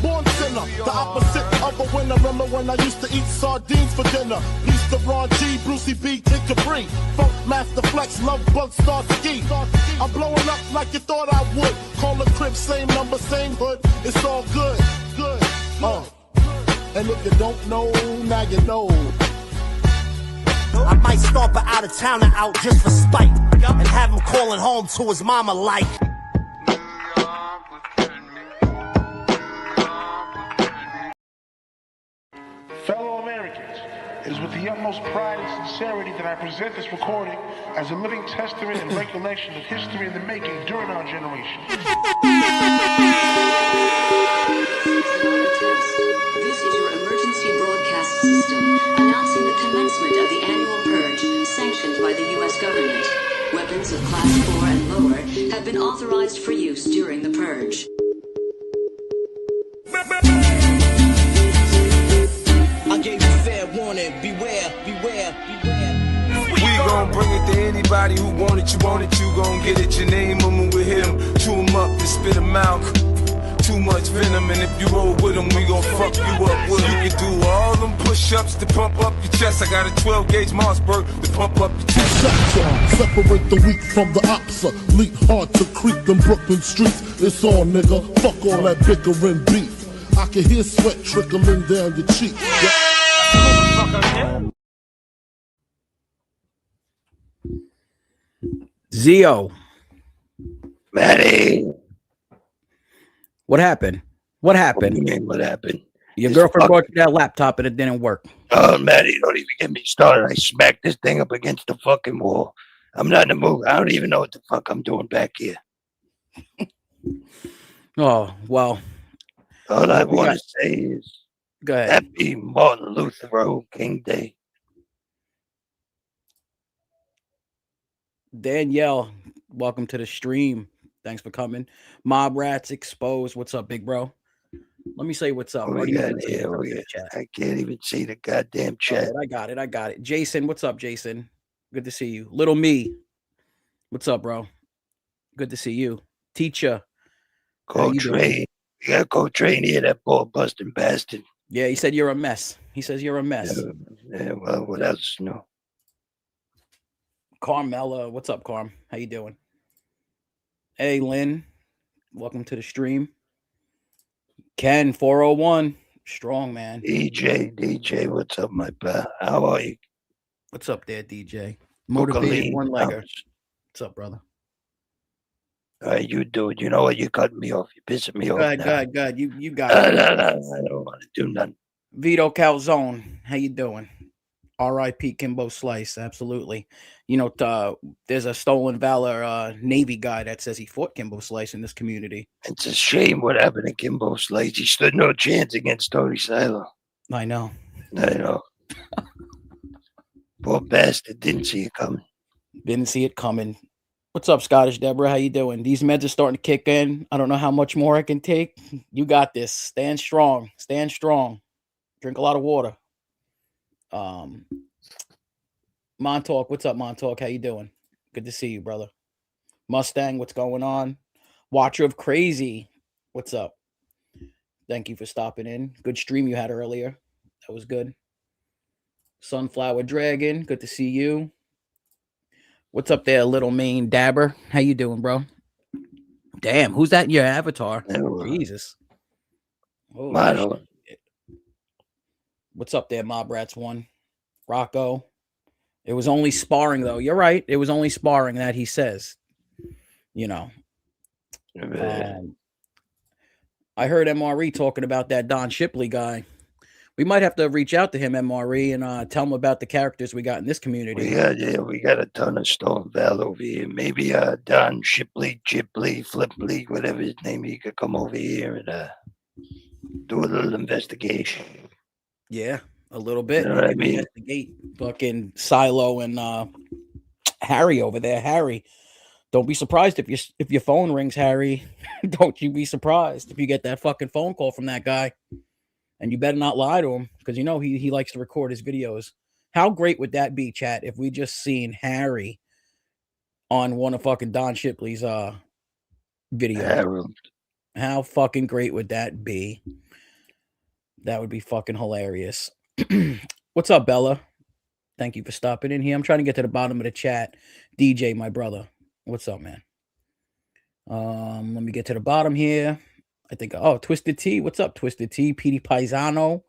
Born sinner, the opposite of a winner. Remember when I used to eat sardines for dinner? Used to Ron G, Brucey B, Kid Capri, Funk Master Flex, Love Bug, Star Ski. I'm blowing up like you thought I would. Call the crib, same number, same hood. It's all good, good. And if you don't know, now you know. I might stomp an out of towner out just for spite, and have him calling home to his mama like. Fellow Americans, it is with the utmost pride and sincerity that I present this recording as a living testament and recollection of history in the making during our generation. This is your emergency broadcast system announcing the commencement of the annual purge sanctioned by the U.S. government. Weapons of Class 4 and lower have been authorized for use during the purge. I gave you fair warning, beware, beware, beware. We gon' bring it to anybody who want it, you gon' get it. Your name, I'm with him. Chew him up and spit him out. Too much venom, and if you roll with him, we gon' fuck you up. Well, you can do all them push-ups to pump up your chest. I got a 12-gauge Mossberg to pump up your chest. Separate the weak from the opsa. Leap hard to creep them Brooklyn streets. It's on, nigga. Fuck all that bickering beef. I can hear sweat trickling down your cheek. Zio. Matty. What happened? What happened? What happened? Your girlfriend brought you that laptop and it didn't work. Oh, Matty, don't even get me started. I smacked this thing up against the fucking wall. I'm not in the mood. I don't even know what the fuck I'm doing back here. Oh, well. All I want to say is go ahead. Happy Martin Luther King Day. Danielle, welcome to the stream. Thanks for coming. Mob Rats Exposed. What's up, big bro? Let me say what's up. I can't even see the goddamn chat. I got it. Jason, what's up, Jason? Good to see you. Little me. What's up, bro? Good to see you. Teacher. Coltrane. You got Coltrane here, that ball busting bastard. Yeah, he said you're a mess. He says you're a mess. Yeah, well, what else? No. Carmella, what's up, Carm? How you doing? Hey, Lynn, welcome to the stream. Ken, 401, strong man. DJ, what's up, my pal? How are you? What's up there, DJ? Motivated one-legger. What's up, brother? All right, you do it. You know what? You're cutting me off. You're pissing me off. God. You got it. No, I don't want to do nothing. Vito Calzone, how you doing? R.I.P. Kimbo Slice, absolutely. You know, there's a Stolen Valor Navy guy that says he fought Kimbo Slice in this community. It's a shame what happened to Kimbo Slice. He stood no chance against Tony Silo. I know. Poor bastard didn't see it coming. Didn't see it coming. What's up, Scottish Deborah? How you doing? These meds are starting to kick in. I don't know how much more I can take. You got this. Stand strong. Stand strong. Drink a lot of water. Montauk, what's up, Montauk? How you doing? Good to see you, brother. Mustang, what's going on? Watcher of Crazy, what's up? Thank you for stopping in. Good stream you had earlier. That was good. Sunflower Dragon, good to see you. What's up there, little mean dabber? How you doing, bro? Damn, who's that in your avatar? Jesus. Oh, what's up there, Mob Rats 1? Rocco. It was only sparring, though. You're right. It was only sparring that he says. You know. I heard MRE talking about that Don Shipley guy. We might have to reach out to him, MRE, and tell him about the characters we got in this community. We got a ton of Stone Val over here. Maybe Don Shipley, Chipley, Flipley, whatever his name, he could come over here and do a little investigation. Yeah, a little bit. You know what I mean? Investigate fucking Silo and Harry over there. Harry, Don't be surprised if your phone rings, Harry. Don't you be surprised if you get that fucking phone call from that guy. And you better not lie to him, because you know he likes to record his videos. How great would that be, chat, if we just seen Harry on one of fucking Don Shipley's videos? Harold. How fucking great would that be? That would be fucking hilarious. What's up, Bella? Thank you for stopping in here. I'm trying to get to the bottom of the chat. DJ, my brother. What's up, man? Let me get to the bottom here. I think, Twisted T. What's up, Twisted T? Petey Paisano.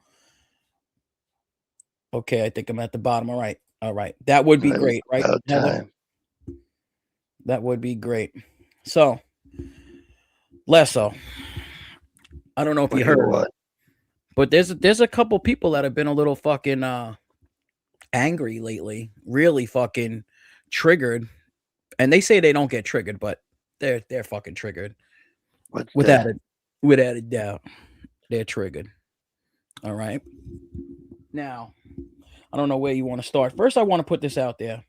Okay, I think I'm at the bottom. All right. That would be great, right? Time. That would be great. So, Lesso, I don't know if you heard, but there's a couple people that have been a little fucking angry lately, really fucking triggered, and they say they don't get triggered, but they're fucking triggered. Without a doubt, they're triggered. All right. Now, I don't know where you want to start. First, I want to put this out there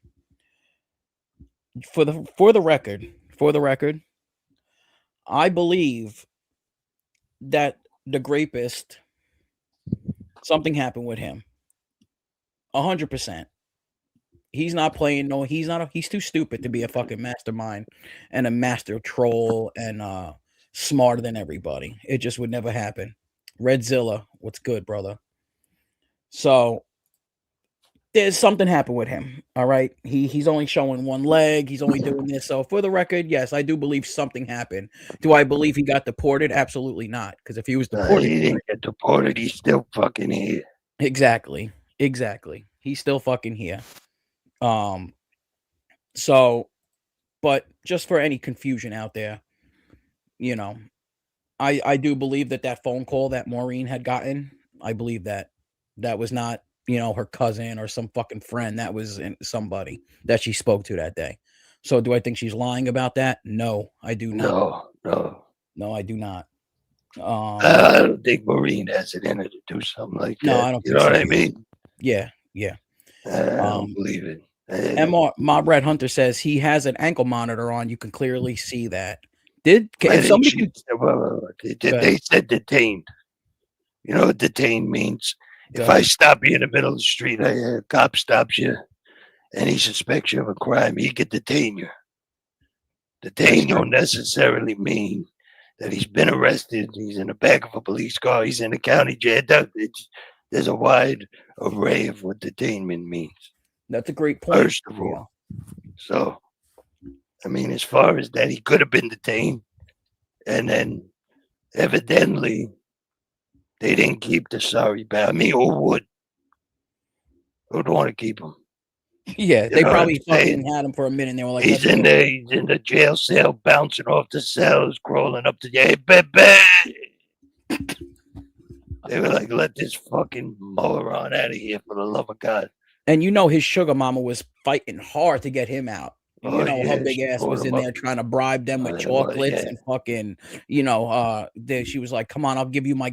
for the record. I believe that the rapist, something happened with him. 100%. He's not playing. No, he's too stupid to be a fucking mastermind and a master troll and smarter than everybody. It just would never happen. Redzilla, what's good, brother? So there's something happened with him. All right. He's only showing one leg. He's only doing this. So for the record, yes, I do believe something happened. Do I believe he got deported? Absolutely not. Because if he was deported, he didn't get deported. He's still fucking here. Exactly. He's still fucking here. So, but just for any confusion out there, you know, I do believe that phone call that Maureen had gotten, I believe that was not, her cousin or some fucking friend. That was somebody that she spoke to that day. So do I think she's lying about that? No, I do not. No, I do not. I don't think Maureen has it in her to do something like that. No, I don't. You know what I mean? Yeah. I don't believe it. Mob Red Hunter says he has an ankle monitor on. You can clearly see that. They said detained. You know what detained means? If I stop you in the middle of the street, a cop stops you, and he suspects you of a crime, he could detain you. Detain don't necessarily mean that he's been arrested, he's in the back of a police car, he's in the county jail. There's a wide array of what detainment means. That's a great point. First of all. So, I mean, as far as that, he could have been detained, and then evidently they didn't keep the sorry bad. I mean, who would? Who'd want to keep him? Yeah, they probably fucking had him for a minute. And they were like, he's in the jail cell, bouncing off the cells, crawling up to hey, baby. They were like, let this fucking moron out of here for the love of God. And his sugar mama was fighting hard to get him out. Her big ass was in there trying to bribe them with chocolates and fucking, she was like, come on, I'll give you my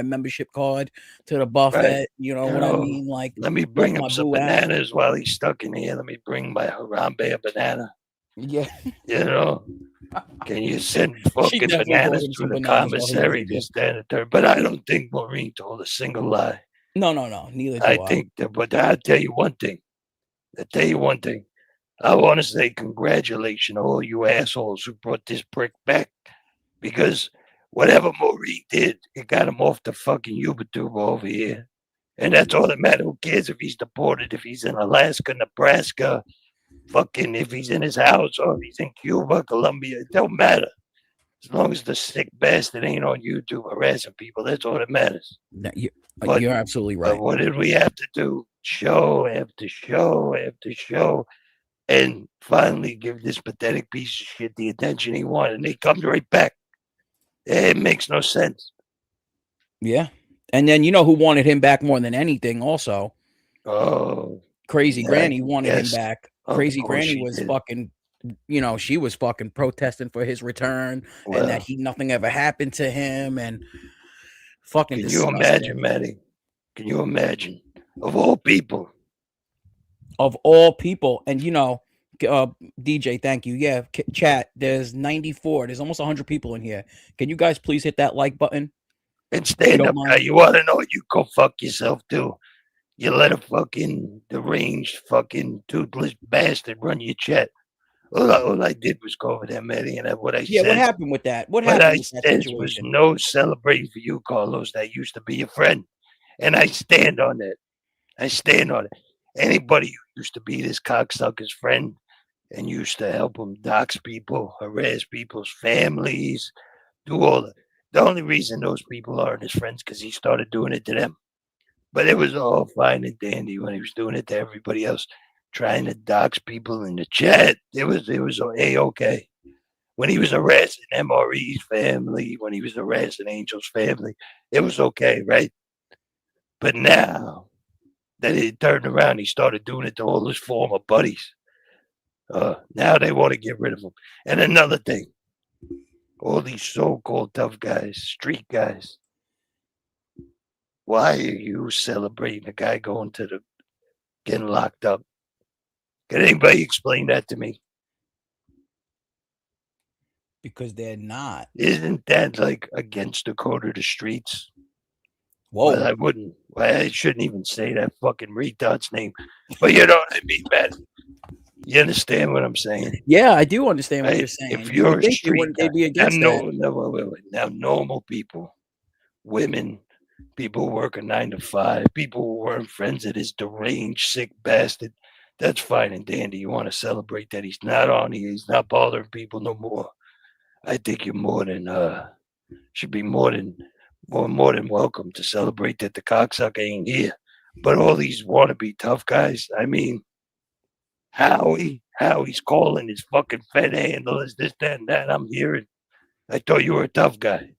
membership card to the buffet. Right. You know what I mean? Like, let me bring him some bananas while he's stuck in here. Let me bring my Harambe a banana. Yeah. Can you send fucking bananas to the commissary to stand at there? But I don't think Maureen told a single lie. No. Neither do I. I think that, but I'll tell you one thing. I want to say congratulations to all you assholes who brought this prick back, because whatever Maureen did, it got him off the fucking YouTube over here. And that's all that matters. Who cares if he's deported, if he's in Alaska, Nebraska, fucking if he's in his house, or if he's in Cuba, Colombia, it don't matter. As long as the sick bastard ain't on YouTube harassing people, that's all that matters. You're absolutely right. But what did we have to do? Show after show after show. And finally give this pathetic piece of shit the attention he wanted. And they come right back. It makes no sense. Yeah. And then who wanted him back more than anything also? Oh. Crazy Granny wanted him back. Crazy Granny was fucking, she was fucking protesting for his return and that nothing ever happened to him and fucking Can you imagine, Matty? Can you imagine? Of all people. And DJ, thank you. Yeah, chat. There's 94. There's almost 100 people in here. Can you guys please hit that like button? And stand up, guy. You want to know? You go fuck yourself too. You let a fucking deranged, fucking toothless bastard run your chat. All I did was go over there, Matty, and what I said. What happened with that? What I happened with that said situation? was no celebrating for you, Carlos. That used to be your friend, and I stand on that. I stand on it. Anybody who used to be this cocksucker's friend and used to help him dox people, harass people's families, do all that. The only reason those people aren't his friends because he started doing it to them. But it was all fine and dandy when he was doing it to everybody else, trying to dox people in the chat. It was A-okay. When he was harassing MRE's family, when he was harassing Angel's family, it was okay, right? But now that he turned around, he started doing it to all his former buddies. Now they want to get rid of him. And another thing, all these so-called tough guys, street guys, why are you celebrating a guy getting locked up? Can anybody explain that to me? Because they're not. Isn't that like against the code of the streets? Whoa. Well, I wouldn't. Well, I shouldn't even say that fucking retard's name. But you know what I mean, man. You understand what I'm saying? Yeah, I do understand what you're saying. If you're a street guy, be against that. Wait. Now, normal people, women, people working 9 to 5, people who weren't friends of this deranged, sick bastard, that's fine and dandy. You want to celebrate that he's not on here, he's not bothering people no more. I think you're should be more than welcome to celebrate that the cocksucker ain't here. But all these wannabe tough guys, I mean, Howie's calling his fucking fed handlers, this, that, and that. I'm hearing. I thought you were a tough guy.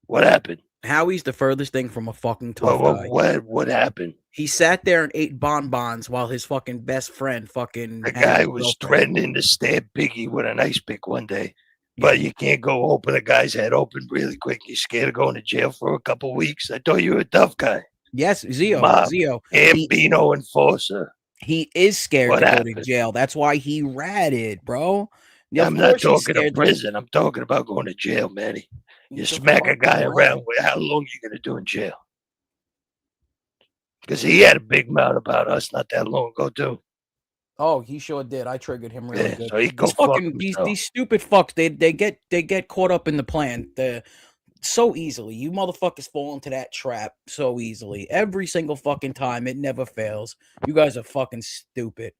What happened? Howie's the furthest thing from a fucking tough guy. What happened? He sat there and ate bonbons while his fucking best friend fucking. The guy was threatening to stab Biggie with an ice pick one day. But you can't go open a guy's head open really quick. You're scared of going to jail for a couple of weeks. I thought you were a tough guy. Yes, Zio. Ambino enforcer. He is scared to go to jail. That's why he ratted, bro. I'm not talking to prison. I'm talking about going to jail, Manny. You smack a guy around. How long are you going to do in jail? Because he had a big mouth about us not that long ago, too. Oh, he sure did. I triggered him really good. So he go fucking these stupid fucks. They get caught up in the plan. So easily. You motherfuckers fall into that trap so easily. Every single fucking time. It never fails. You guys are fucking stupid.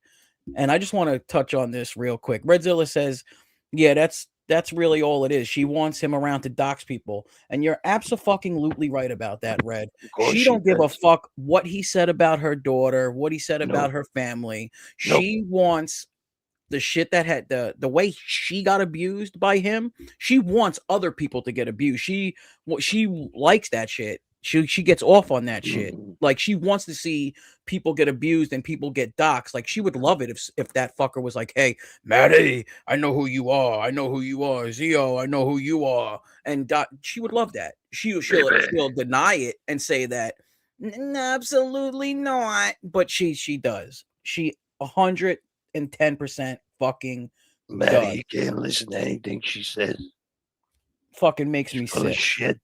And I just want to touch on this real quick. Redzilla says, yeah, that's really all it is. She wants him around to dox people. And you're absolutely right about that, Red. She don't give a fuck what he said about her daughter, what he said about her family. She wants the shit that had the way she got abused by him. She wants other people to get abused. She likes that shit. She gets off on that shit. Like, she wants to see people get abused and people get doxxed. Like, she would love it if that fucker was like, hey, Matty, I know who you are. I know who you are. Zio, I know who you are. And she would love that. She'll deny it and say that, absolutely not. But she does. She 110% fucking Matty, you can't listen to anything she says. Fucking makes me sick. Shit.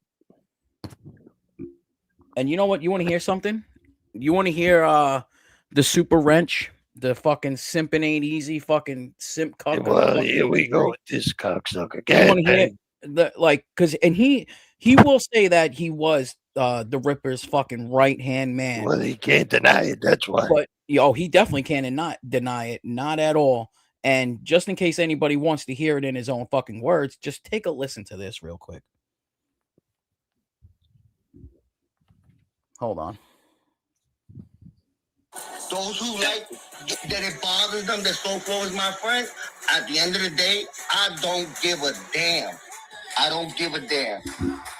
And you know what? You want to hear something? You want to hear the super wrench, the fucking simping ain't easy, fucking simp cuck. Well, here we go with this cocksucker. You want to hear because he will say that he was the Ripper's fucking right hand man. Well, he can't deny it. That's why. But he definitely can't deny it, not at all. And just in case anybody wants to hear it in his own fucking words, just take a listen to this real quick. Hold on. Those who like that it bothers them that So-Flo is my friend, at the end of the day, I don't give a damn. I don't give a damn.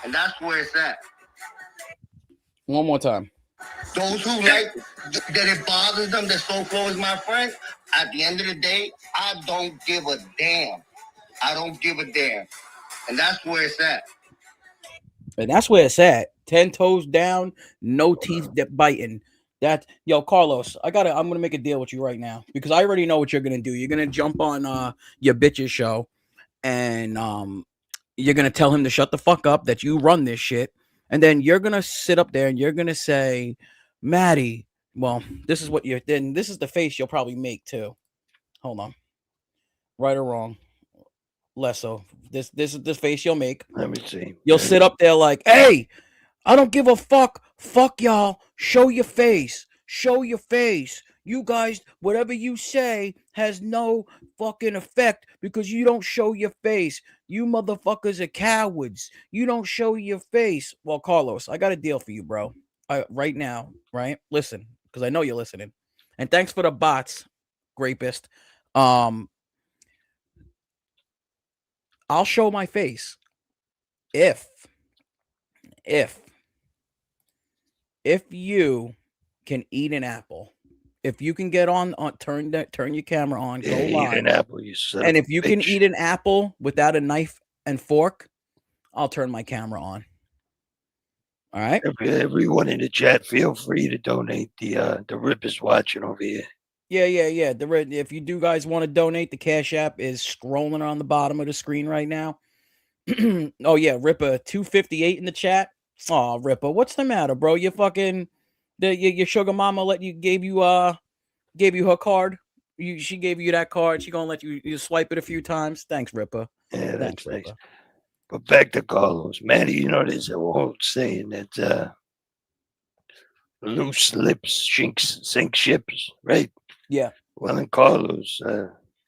And that's where it's at. One more time. Those who like that it bothers them that So-Flo is my friend, at the end of the day, I don't give a damn. I don't give a damn. And that's where it's at. And that's where it's at. 10 toes down, no teeth biting. That yo, Carlos, I'm gonna make a deal with you right now because I already know what you're gonna do. You're gonna jump on your bitch's show and you're gonna tell him to shut the fuck up, that you run this shit, and then you're gonna sit up there and you're gonna say, Matty, well, this is what you're then this is the face you'll probably make too. Hold on. Right or wrong. Less so. This is the face you'll make. Let me see. You'll sit up there like, hey, I don't give a fuck. Fuck y'all. Show your face. Show your face. You guys, whatever you say has no fucking effect because you don't show your face. You motherfuckers are cowards. You don't show your face. Well, Carlos, I got a deal for you, bro. Right now, right? Listen, because I know you're listening. And thanks for the bots, Grapist. I'll show my face if you can eat an apple, if you can get on turn your camera on, go live. Eat an apple, you son. And if you can eat an apple without a knife and fork, I'll turn my camera on. All right. Everyone in the chat, feel free to donate. The Rip is watching over here. Yeah. If you do guys want to donate, the Cash App is scrolling on the bottom of the screen right now. Oh yeah, Ripper 258 in the chat. Oh, Ripper, what's the matter, bro? You fucking your sugar mama gave you her card. She gave you that card. She gonna let you swipe it a few times. Thanks, Ripper. Yeah, Thanks, that's nice. Ripper. But back to Carlos. Matty, you know there's an old saying that loose lips sink ships, right? Yeah. Well, in Carlos'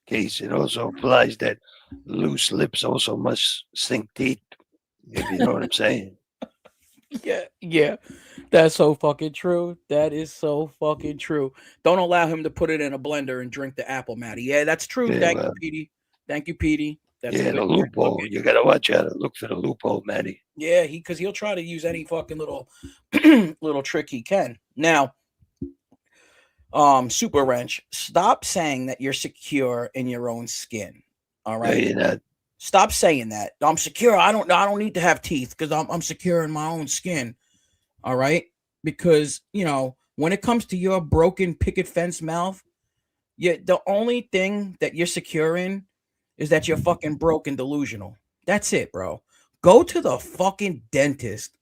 case, it also applies that loose lips also must sink teeth, if you know what I'm saying. Yeah. That's so fucking true. That is so fucking true. Don't allow him to put it in a blender and drink the apple, Matty. Yeah, that's true. Yeah, Thank you, Petey. That's the loophole. You gotta watch out and look for the loophole, Matty. Yeah, because he'll try to use any fucking little little trick he can. Now, Super Wrench, stop saying that you're secure in your own skin. All right. No, you're not. Stop saying that. I'm secure. I don't need to have teeth because I'm secure in my own skin. All right. Because, when it comes to your broken picket fence mouth, the only thing that you're secure in is that you're fucking broke and delusional. That's it, bro. Go to the fucking dentist.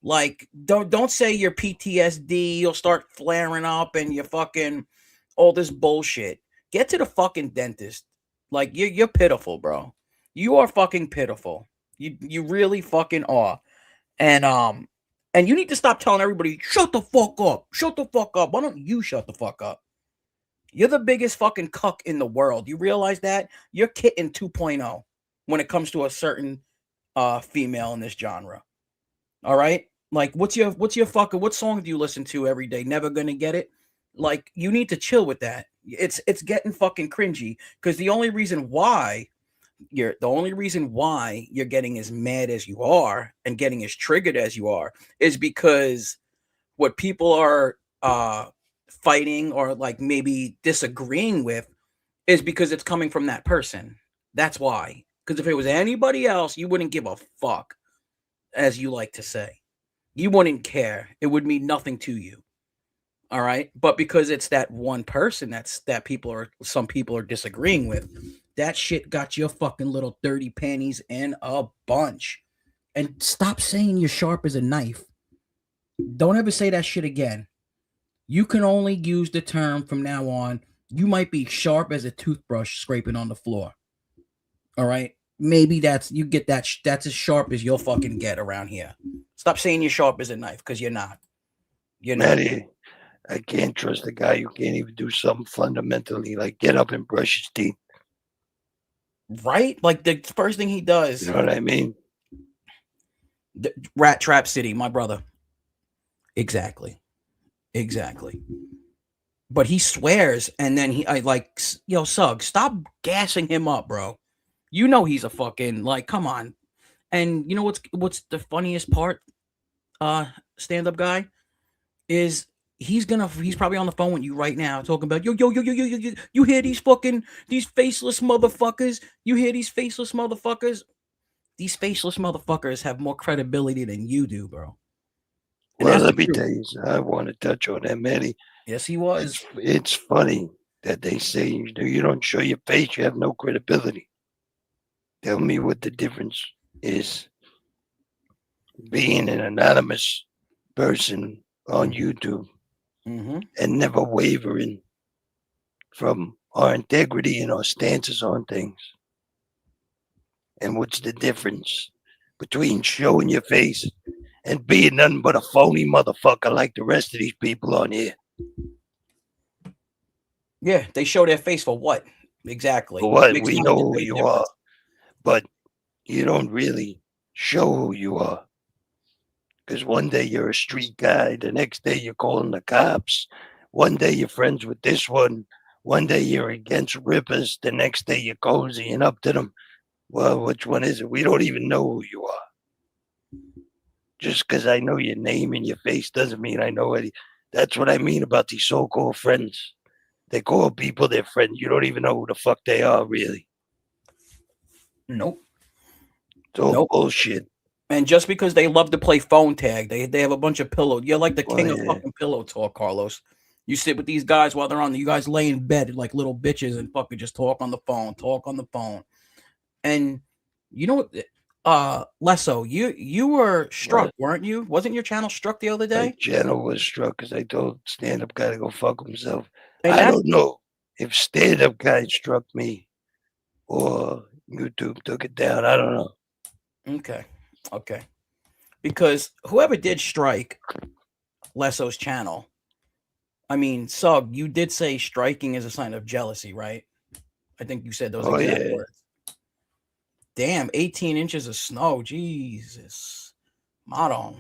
Like, don't say your PTSD, you'll start flaring up and you're fucking all this bullshit. Get to the fucking dentist. Like, you're pitiful, bro. You are fucking pitiful. You really fucking are. And you need to stop telling everybody, shut the fuck up. Shut the fuck up. Why don't you shut the fuck up? You're the biggest fucking cuck in the world. You realize that? You're kitten 2.0 when it comes to a certain female in this genre. All right? Like, what's your what song do you listen to every day? Never Gonna Get It? Like, you need to chill with that. It's getting fucking cringy because the only reason why you're getting as mad as you are and getting as triggered as you are is because what people are fighting or like maybe disagreeing with is because it's coming from that person. That's why. Because if it was anybody else, you wouldn't give a fuck, as you like to say. You wouldn't care. It would mean nothing to you. All right. But because it's that one person that some people are disagreeing with, that shit got your fucking little dirty panties in a bunch. And stop saying you're sharp as a knife. Don't ever say that shit again. You can only use the term from now on. You might be sharp as a toothbrush scraping on the floor. All right. Maybe that's as sharp as you'll fucking get around here. Stop saying you're sharp as a knife because you're not. You're not. Matty, I can't trust a guy who can't even do something fundamentally like get up and brush his teeth. Right? Like the first thing he does. You know what I mean? Rat Trap City, my brother. Exactly. But he swears, and then Sugg, stop gassing him up, bro. You know he's a fucking, like, come on. And you know what's the funniest part, stand-up guy, is he's probably on the phone with you right now talking about, yo, you hear these faceless motherfuckers? You hear these faceless motherfuckers? These faceless motherfuckers have more credibility than you do, bro. Well, let me tell you, I want to touch on that, Matty. Yes, he was. It's funny that they say you don't show your face, you have no credibility. Tell me what the difference is being an anonymous person on YouTube and never wavering from our integrity and our stances on things. And what's the difference between showing your face and being nothing but a phony motherfucker like the rest of these people on here? Yeah, they show their face for what? Exactly. For what? We know who you are, but you don't really show who you are. Because one day you're a street guy, the next day you're calling the cops, one day you're friends with this one day you're against rippers, the next day you're cozying up to them. Well, which one is it? We don't even know who you are. Just because I know your name and your face doesn't mean I know any. That's what I mean about these so-called friends. They call people their friends. You don't even know who the fuck they are, really. Nope. It's all bullshit. And just because they love to play phone tag, they have a bunch of pillow. You're like the king of fucking pillow talk, Carlos. You sit with these guys while they're on. You guys lay in bed like little bitches and fucking just talk on the phone. And you know what, Lesso, you were struck, weren't you? Wasn't your channel struck the other day? My channel was struck because I told stand-up guy to go fuck himself. And I don't know if stand-up guy struck me or YouTube took it down. I don't know. Okay. Because whoever did strike Lesso's channel, I mean, Sug, you did say striking is a sign of jealousy, right? I think you said those exact words. Damn, 18 inches of snow. Jesus. Madon.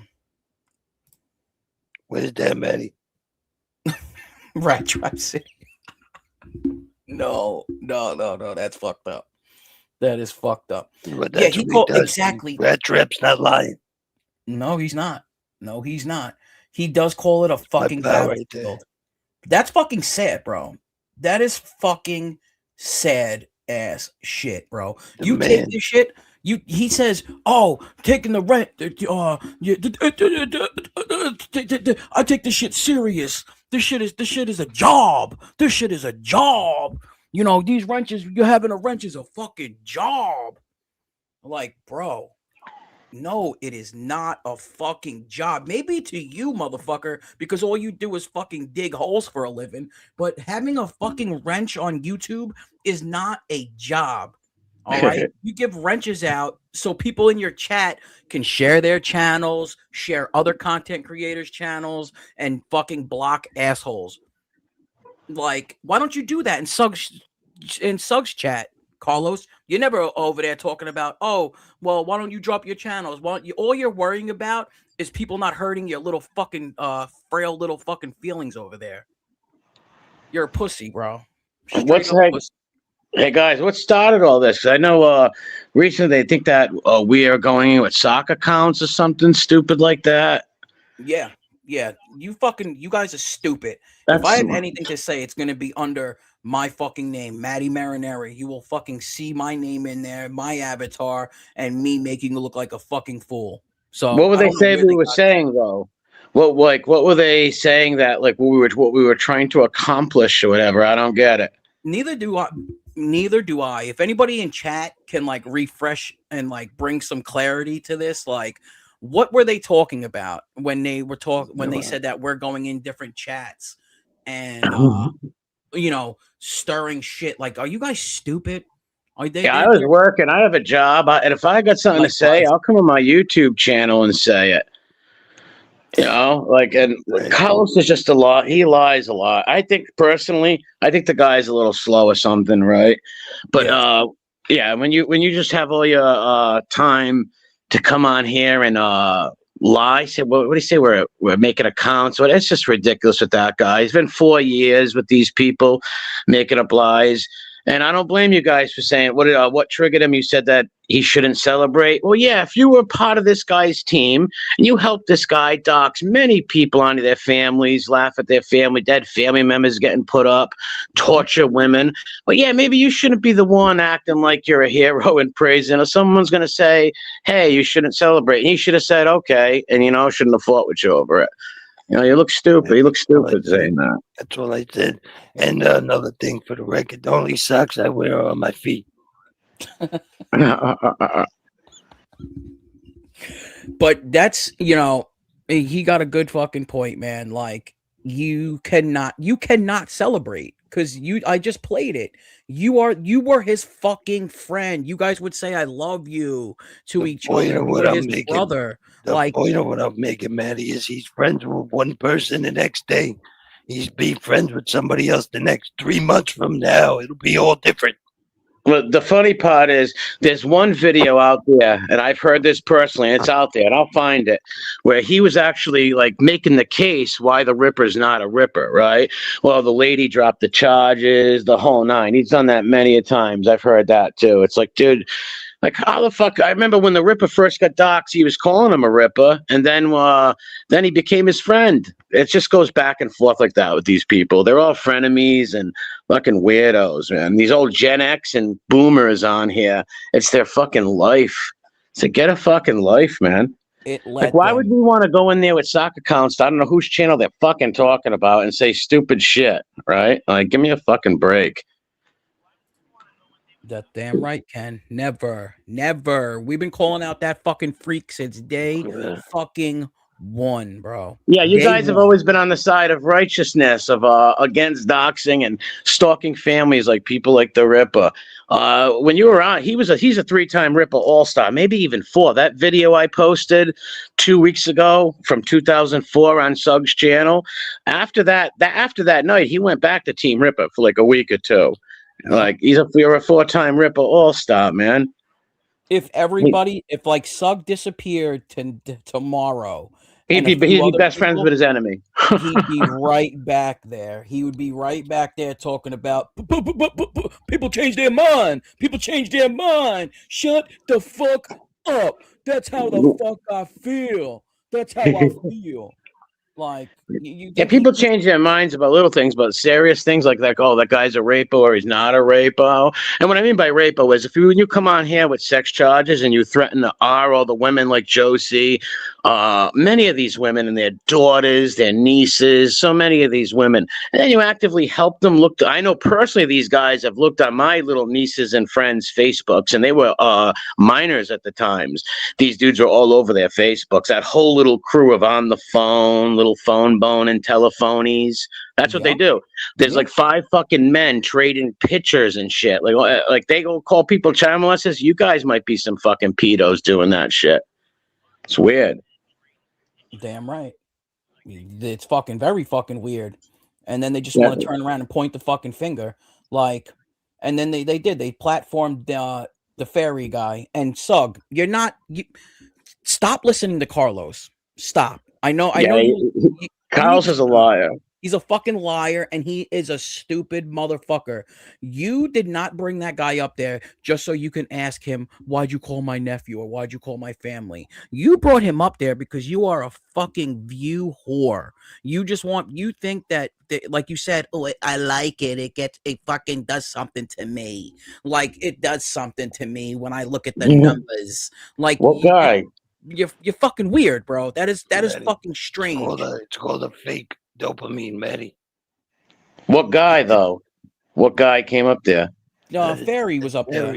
Where's that, Matty? Rat Trap City. No. That's fucked up. That is fucked up. But that's he called exactly. Rat Trap's not lying. No, he's not. He does call it a fucking battlefield. That's fucking sad, bro. That is fucking sad ass shit, bro. You take this shit. He says, "Oh, taking the rent. I take this shit serious. This shit is a job. This shit is a job. You know, these wrenches. You're having a wrench is a fucking job." Like, bro. No, it is not a fucking job. Maybe to you, motherfucker, because all you do is fucking dig holes for a living. But having a fucking wrench on YouTube is not a job. All right? You give wrenches out so people in your chat can share their channels, share other content creators' channels, and fucking block assholes. Like, why don't you do that in Sug's chat? Carlos, you're never over there talking about, oh, well, why don't you drop your channels? All you're worrying about is people not hurting your little fucking frail little fucking feelings over there. You're a pussy, bro. What's the heck? Hey guys, what started all this? I know recently they think that we are going in with soccer accounts or something stupid like that. Yeah. You guys are stupid. If I have anything to say, it's gonna be under my fucking name, MattyMarinera. You will fucking see my name in there, my avatar, and me making you look like a fucking fool. So what were they saying we were saying though? What were they saying that like what we were trying to accomplish or whatever? I don't get it. Neither do I. If anybody in chat can like refresh and like bring some clarity to this, like what were they talking about when they were they said that we're going in different chats and you know, stirring shit? Like, are you guys stupid? I was working. I have a job, and if I got something to say, I'll come on my YouTube channel and say it. You know, like, and Carlos is just a lot. He lies a lot. I think personally, the guy's a little slow or something, right? But when you just have all your time to come on here and lie, say what do you say? We're making accounts. Well, it's just ridiculous with that guy. He's been 4 years with these people making up lies. And I don't blame you guys for saying what triggered him. You said that he shouldn't celebrate. Well, yeah, if you were part of this guy's team and you helped this guy dox many people onto their families, laugh at their dead family members getting put up, torture women. But yeah, maybe you shouldn't be the one acting like you're a hero and praising. Or someone's going to say, hey, you shouldn't celebrate. And you should have said, okay. And, shouldn't have fought with you over it. You look stupid. You look stupid saying that. That's all I said. And another thing for the record, the only socks I wear are on my feet. But that's, he got a good fucking point, man. Like, you cannot celebrate because I just played it. You were his fucking friend. You guys would say I love you to each other. His brother. The point of what I'm making, Matty, is he's friends with one person the next day. He's be friends with somebody else the next 3 months from now. It'll be all different. Well, the funny part is there's one video out there, and I've heard this personally, and it's out there, and I'll find it, where he was actually like making the case why the Ripper's not a Ripper, right? Well, the lady dropped the charges, the whole nine. He's done that many a times. I've heard that too. It's like, dude, like how the fuck? I remember when the Ripper first got doxxed, he was calling him a Ripper, and then he became his friend. It just goes back and forth like that with these people. They're all frenemies and fucking weirdos, man. These old Gen X and boomers on here, it's their fucking life. So get a fucking life, man. Why would we want to go in there with sock accounts? I don't know whose channel they're fucking talking about and say stupid shit, right? Like, give me a fucking break. That damn right, Ken. Never. We've been calling out that fucking freak since day fucking one, bro. Yeah, you guys have always been on the side of righteousness, of against doxing and stalking families like people like the Ripper. When you were on, he's a 3-time Ripper All-Star, maybe even 4. That video I posted 2 weeks ago from 2004 on Sug's channel. After that night, he went back to Team Ripper for like a week or two. Like you're a 4-time Ripper All-Star, man. If like Sug disappeared tomorrow, he'd be best friends with his enemy. He'd be right back there. He would be right back there talking about people change their mind. People change their mind. Shut the fuck up. That's how the fuck I feel. That's how I feel. Like, people change their minds about little things, but serious things like that. Oh, that guy's a rapo or he's not a rapo. And what I mean by rapo is when you come on here with sex charges and you threaten to R all the women like Josie, many of these women and their daughters, their nieces, so many of these women, and then you actively help them I know personally these guys have looked on my little nieces and friends' Facebooks, and they were minors at the times. These dudes were all over their Facebooks. That whole little crew of on the phone, little phone bone and telephonies. That's what they do. There's like 5 fucking men trading pictures and shit. Like they go call people child molesters. You guys might be some fucking pedos doing that shit. It's weird. Damn right. It's fucking very fucking weird. And then they just want to turn around and point the fucking finger. Like, and then they platformed the fairy guy and Sug. Stop listening to Carlos. Stop. I know. Carlos is a liar. He's a fucking liar, and he is a stupid motherfucker. You did not bring that guy up there just so you can ask him, why'd you call my nephew or why'd you call my family? You brought him up there because you are a fucking view whore. You think that like you said, oh, I like it. It fucking does something to me. Like, it does something to me when I look at the numbers. Like, what guy? You're fucking weird, bro. That is fucking strange. It's called a fake dopamine, Matty. What guy though? What guy came up there? Fairy was up there.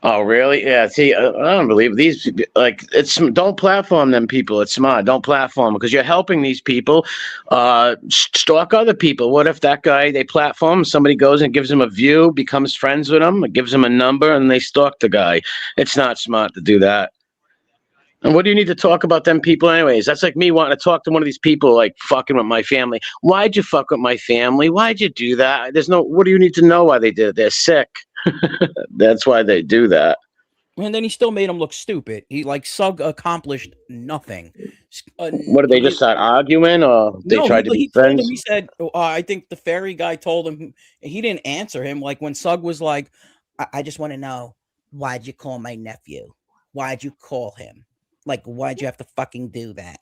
Oh, really? Yeah. See, I don't believe these. Like, don't platform them people. It's smart. Don't platform because you're helping these people stalk other people. What if that guy they platform? Somebody goes and gives him a view, becomes friends with him, gives him a number, and they stalk the guy. It's not smart to do that. And what do you need to talk about them people anyways? That's like me wanting to talk to one of these people like fucking with my family. Why'd you fuck with my family? Why'd you do that? What do you need to know why they did it? They're sick. That's why they do that. And then he still made him look stupid. He like Sug accomplished nothing. What did they just start arguing, or they tried to be he friends? told him. He said, "I think the fairy guy told him." He didn't answer him. Like when Sug was like, "I just want to know why'd you call my nephew? Why'd you call him? Like why'd you have to fucking do that?"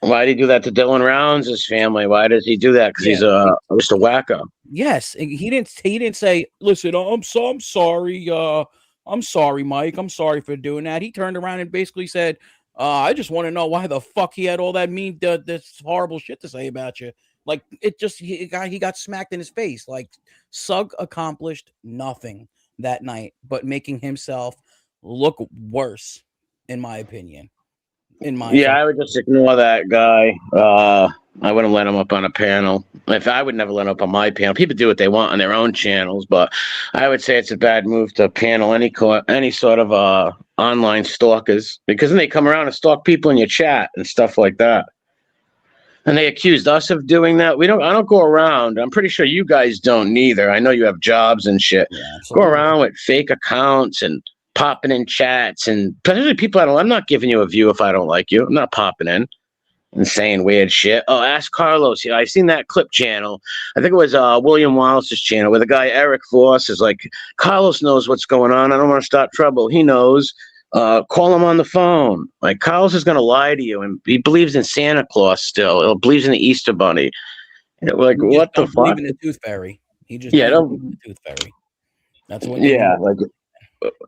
Why did he do that to Dylan Rounds' family? Why does he do that? Because he's just a wacko. Yes, he didn't. He didn't say, "Listen, I'm sorry. I'm sorry, Mike. I'm sorry for doing that." He turned around and basically said, "I just want to know why the fuck he had all that this horrible shit to say about you." Like it just he got smacked in his face. Like Sug accomplished nothing that night, but making himself look worse, in my opinion. I would just ignore that guy. I wouldn't let him up on a panel. I would never let him up on my panel. People do what they want on their own channels, but I would say it's a bad move to panel any sort of online stalkers, because then they come around and stalk people in your chat and stuff like that. And they accused us of doing that. I don't go around. I'm pretty sure you guys don't neither. I know you have jobs and shit. Yeah, go around with fake accounts and popping in chats, and especially people I'm not giving you a view if I don't like you. I'm not popping in and saying weird shit. Oh, ask Carlos. I seen that clip channel. I think it was William Wallace's channel, where the guy Eric Voss is like, Carlos knows what's going on. I don't want to start trouble. He knows. Call him on the phone. Like Carlos is going to lie to you, and he believes in Santa Claus still. He believes in the Easter Bunny. Like what the fuck? Believe in the Tooth Fairy. He just don't believe in the Tooth Fairy. That's what.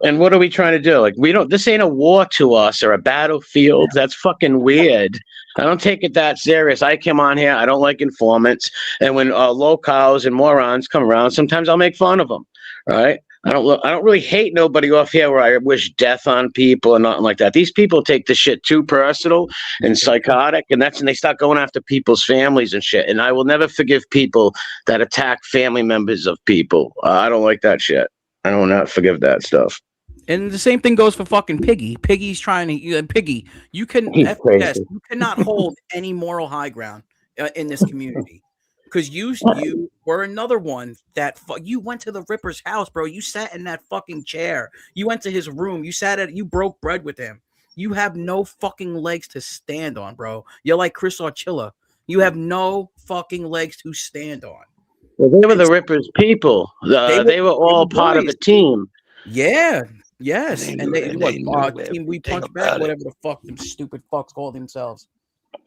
And what are we trying to do? Like, this ain't a war to us or a battlefield. That's fucking weird. I don't take it that serious. I come on here. I don't like informants. And when locals and morons come around, sometimes I'll make fun of them. Right? I don't really hate nobody off here where I wish death on people and nothing like that. These people take the shit too personal and psychotic, and that's when they start going after people's families and shit. And I will never forgive people that attack family members of people. I don't like that shit. I will not forgive that stuff. And the same thing goes for fucking Piggy. Piggy's trying to Piggy. You cannot hold any moral high ground in this community, because you were another one that you went to the Ripper's house, bro. You sat in that fucking chair. You went to his room. You broke bread with him. You have no fucking legs to stand on, bro. You're like Chris Archilla. You have no fucking legs to stand on. Well, they were the Ripper's people. They were all part of the team. Yeah. Yes. And they team We Punch Back, whatever the fuck them stupid fucks call themselves.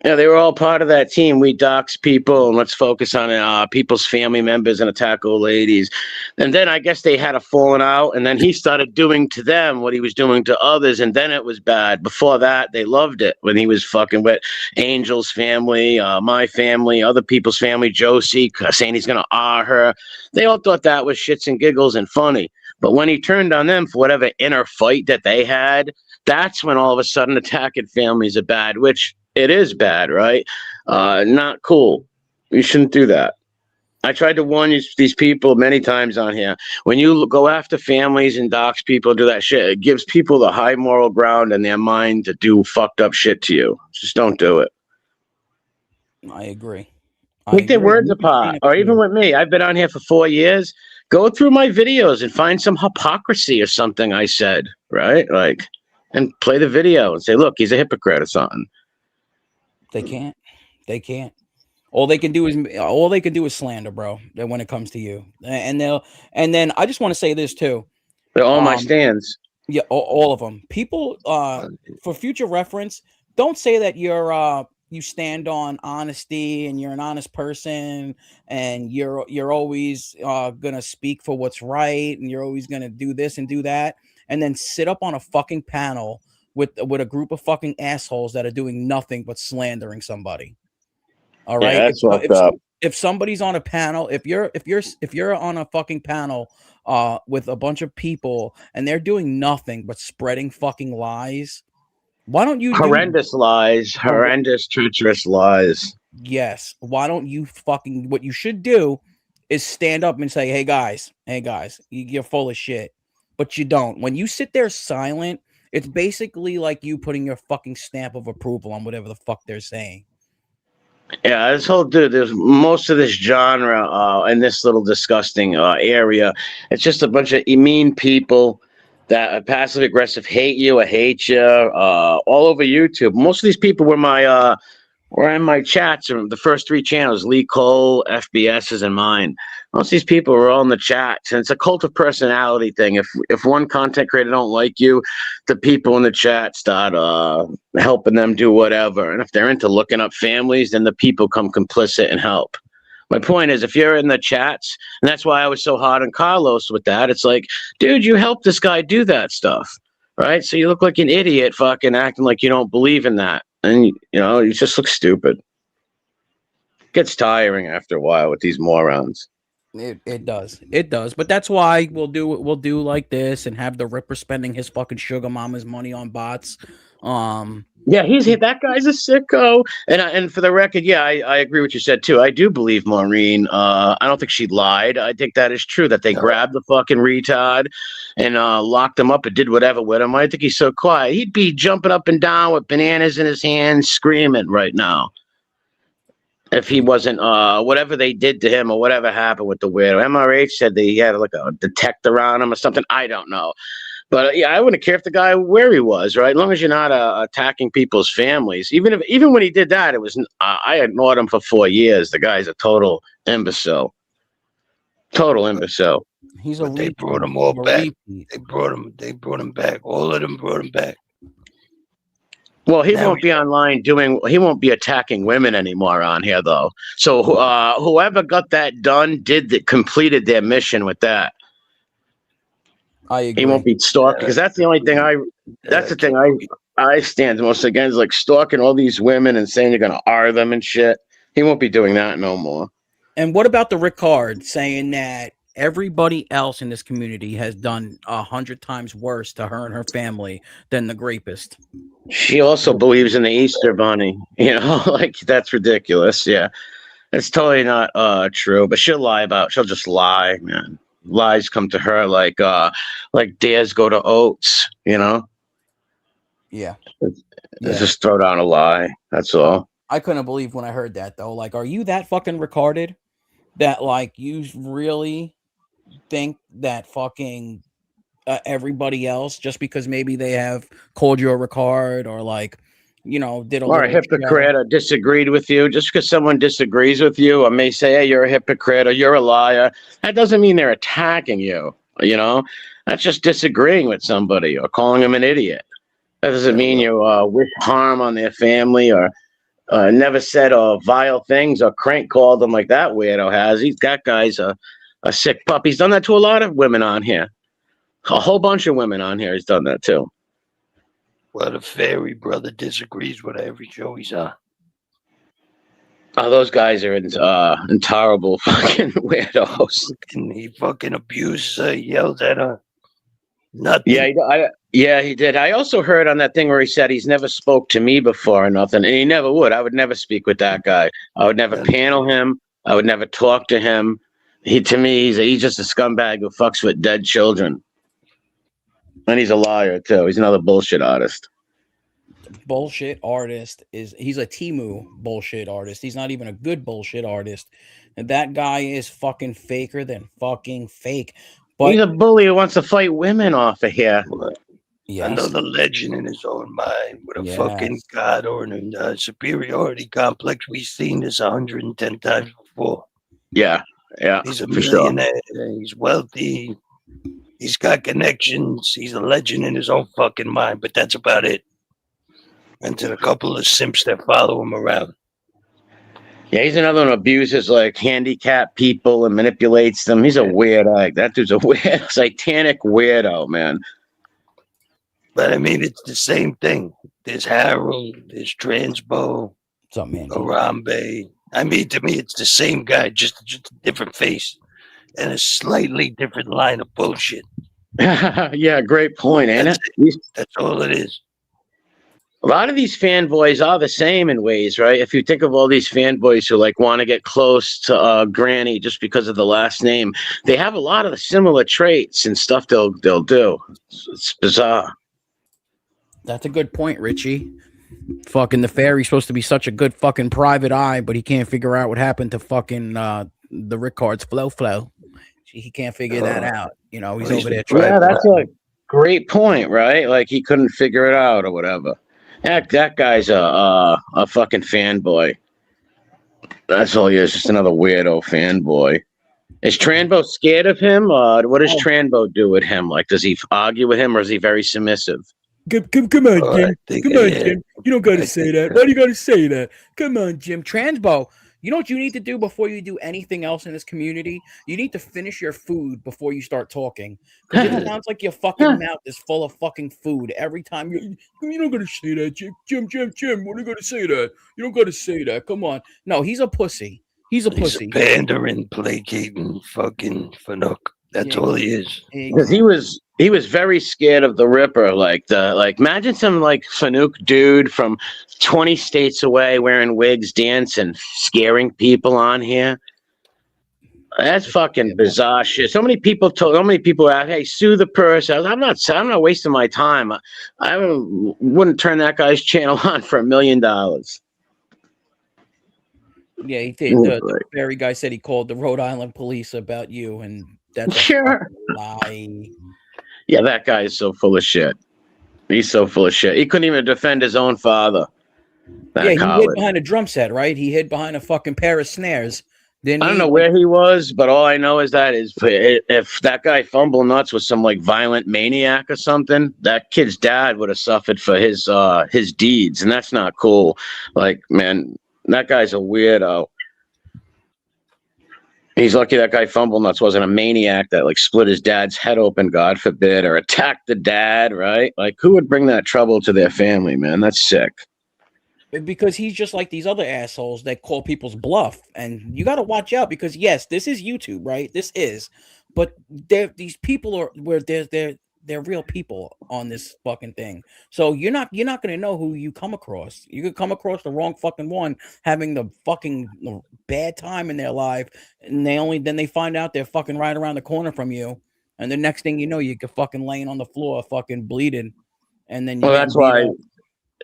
Yeah, they were all part of that team. We dox people, and let's focus on people's family members and attack old ladies. And then I guess they had a falling out, and then he started doing to them what he was doing to others, and then it was bad. Before that, they loved it when he was fucking with Angel's family, my family, other people's family, Josie, saying he's going to her. They all thought that was shits and giggles and funny. But when he turned on them for whatever inner fight that they had, that's when all of a sudden attacking families are bad, which it is bad, right? Not cool. You shouldn't do that. I tried to warn these people many times on here. When you go after families and dox people, do that shit, it gives people the high moral ground in their mind to do fucked up shit to you. Just don't do it. I agree. Take their words apart. Or even with me, I've been on here for 4 years. Go through my videos and find some hypocrisy or something I said, right? Like, and play the video and say, look, he's a hypocrite or something. They can't. All they can do is slander, bro. When it comes to you, and then I just want to say this too. They're all my stands. Yeah, all of them. People, for future reference, don't say that you stand on honesty and you're an honest person and you're always gonna speak for what's right and you're always gonna do this and do that, and then sit up on a fucking panel with a group of fucking assholes that are doing nothing but slandering somebody. All right. Yeah, that's fucked up. If somebody's on a panel, if you're on a fucking panel with a bunch of people and they're doing nothing but spreading fucking lies, why don't you horrendous treacherous lies? Yes. Why don't you what you should do is stand up and say, hey guys, you're full of shit. But you don't. When you sit there silent, it's basically like you putting your fucking stamp of approval on whatever the fuck they're saying. Yeah, there's most of this genre in this little disgusting area. It's just a bunch of mean people that passive aggressive hate you, I hate you, all over YouTube. Most of these people were in my chats. The first 3 channels: Lee Cole, FBS's, and mine. Most of these people were all in the chats, and it's a cult of personality thing. If one content creator don't like you, the people in the chat start helping them do whatever. And if they're into looking up families, then the people come complicit and help. My point is, if you're in the chats, and that's why I was so hard on Carlos with that, it's like, dude, you helped this guy do that stuff, right? So you look like an idiot fucking acting like you don't believe in that. And, you know, you just look stupid. It gets tiring after a while with these morons. It does. It does. But that's why we'll do like this and have the Ripper spending his fucking sugar mama's money on bots. Yeah, that guy's a sicko. And for the record, yeah, I agree with what you said too. I do believe Maureen. I don't think she lied. I think that is true that they grabbed the fucking retard and locked him up and did whatever with him. I think he's so quiet. He'd be jumping up and down with bananas in his hands, screaming right now. If he wasn't, whatever they did to him or whatever happened with the weirdo. MRH said that he had like a detector on him or something. I don't know. But yeah, I wouldn't care if the guy where he was, right? As long as you're not attacking people's families. Even when he did that, it was I ignored him for 4 years. The guy's a total imbecile. Total imbecile. He's But they brought him all back. They brought him back. All of them brought him back. Well, he won't be online he won't be attacking women anymore on here though. So whoever got that done completed their mission with that. I agree. He won't be stalking because that's the only thing I stand most against, like stalking all these women and saying you're gonna R them and shit. He won't be doing that no more. And what about the Ricard saying that everybody else in this community has done 100 times worse to her and her family than the rapist? She also believes in the Easter Bunny. You know, like that's ridiculous. Yeah, it's totally not true. But she'll just lie, man. Lies come to her like dares go to oats, you know? Yeah. Just throw down a lie. That's all. I couldn't believe when I heard that though. Like, are you that fucking retarded that like you really think that fucking everybody else, just because maybe they have called you a Ricard or like, you know, did a hypocrite or disagreed with you, just because someone disagrees with you or may say, hey, you're a hypocrite or you're a liar, that doesn't mean they're attacking you. You know, that's just disagreeing with somebody or calling them an idiot. That doesn't mean you wish harm on their family or never said vile things or crank called them like that weirdo has. That guy's a sick pup. He's done that to a lot of women on here. A whole bunch of women on here he's done that too. Well, the fairy brother disagrees with every show he's on. Oh, those guys are intolerable fucking weirdos. He fucking abuses her, yells at her. Nothing. Yeah, he did. I also heard on that thing where he said he's never spoke to me before or nothing, and he never would. I would never speak with that guy. I would never panel him. I would never talk to him. To me, he's just a scumbag who fucks with dead children. And he's a liar too. He's another bullshit artist. Bullshit artist he's a Temu bullshit artist. He's not even a good bullshit artist. And that guy is fucking faker than fucking fake. But he's a bully who wants to fight women off of here. Yes. Another legend in his own mind with a fucking god or a superiority complex. We've seen this 110 times before. Yeah. He's a millionaire. Sure. He's wealthy. He's got connections. He's a legend in his own fucking mind, but that's about it. And to a couple of simps that follow him around. Yeah, he's another one who abuses like handicapped people and manipulates them. He's a weirdo. That dude's a weird, satanic weirdo, man. But I mean, it's the same thing. There's Harold, there's Transbo, Arambe. I mean, to me, it's the same guy, just a different face and a slightly different line of bullshit. Yeah, great point, ain't it? That's all it is. A lot of these fanboys are the same in ways, right? If you think of all these fanboys who like want to get close to Granny just because of the last name, they have a lot of the similar traits and stuff they'll do. It's bizarre. That's a good point, Richie. Fucking the fairy's supposed to be such a good fucking private eye, but he can't figure out what happened to fucking the Ricard's flow. He can't figure that out. You know, he's over there trying. Yeah, great point, right? Like he couldn't figure it out or whatever. That guy's a fucking fanboy. That's all he is, just another weirdo fanboy. Is Tranbo scared of him? What does Tranbo do with him? Like, does he argue with him, or is he very submissive? Come on, Jim. Come on, Jim. You don't got to say that. Why do you got to say that? Come on, Jim. Transbo, you know what you need to do before you do anything else in this community? You need to finish your food before you start talking. Because it sounds like your fucking mouth is full of fucking food every time you don't got to say that, Jim. Jim. What are you going to say that? You don't got to say that. Come on. No, he's a pussy. He's a pussy. He's a pandering, placating, fucking Fanuc. That's all he is. Because he was very scared of the Ripper. Like imagine some like Fanuc dude from 20 states away wearing wigs, dancing, scaring people on here. That's fucking bizarre shit. So many people ask, "Hey, sue the person." I'm not wasting my time. I wouldn't turn that guy's channel on for $1 million. Yeah, he did. The Barry guy said he called the Rhode Island police about you, and that's a lie. Yeah, that guy is so full of shit. He's so full of shit. He couldn't even defend his own father. Yeah, he hid behind a drum set, right? He hid behind a fucking pair of snares. I don't know where he was, but all I know is that if that guy Fumble Nuts was some like violent maniac or something, that kid's dad would have suffered for his deeds, and that's not cool. Like, man, that guy's a weirdo. He's lucky that guy Fumble Nuts wasn't a maniac that like split his dad's head open, God forbid, or attacked the dad, right? Like, who would bring that trouble to their family, man? That's sick. Because he's just like these other assholes that call people's bluff, and you got to watch out because yes, this is YouTube, right? This is, but these people are where they're real people on this fucking thing. So you're not going to know who you come across. You could come across the wrong fucking one, having the fucking bad time in their life, and then they find out they're fucking right around the corner from you, and the next thing you know, you could fucking laying on the floor, fucking bleeding, and then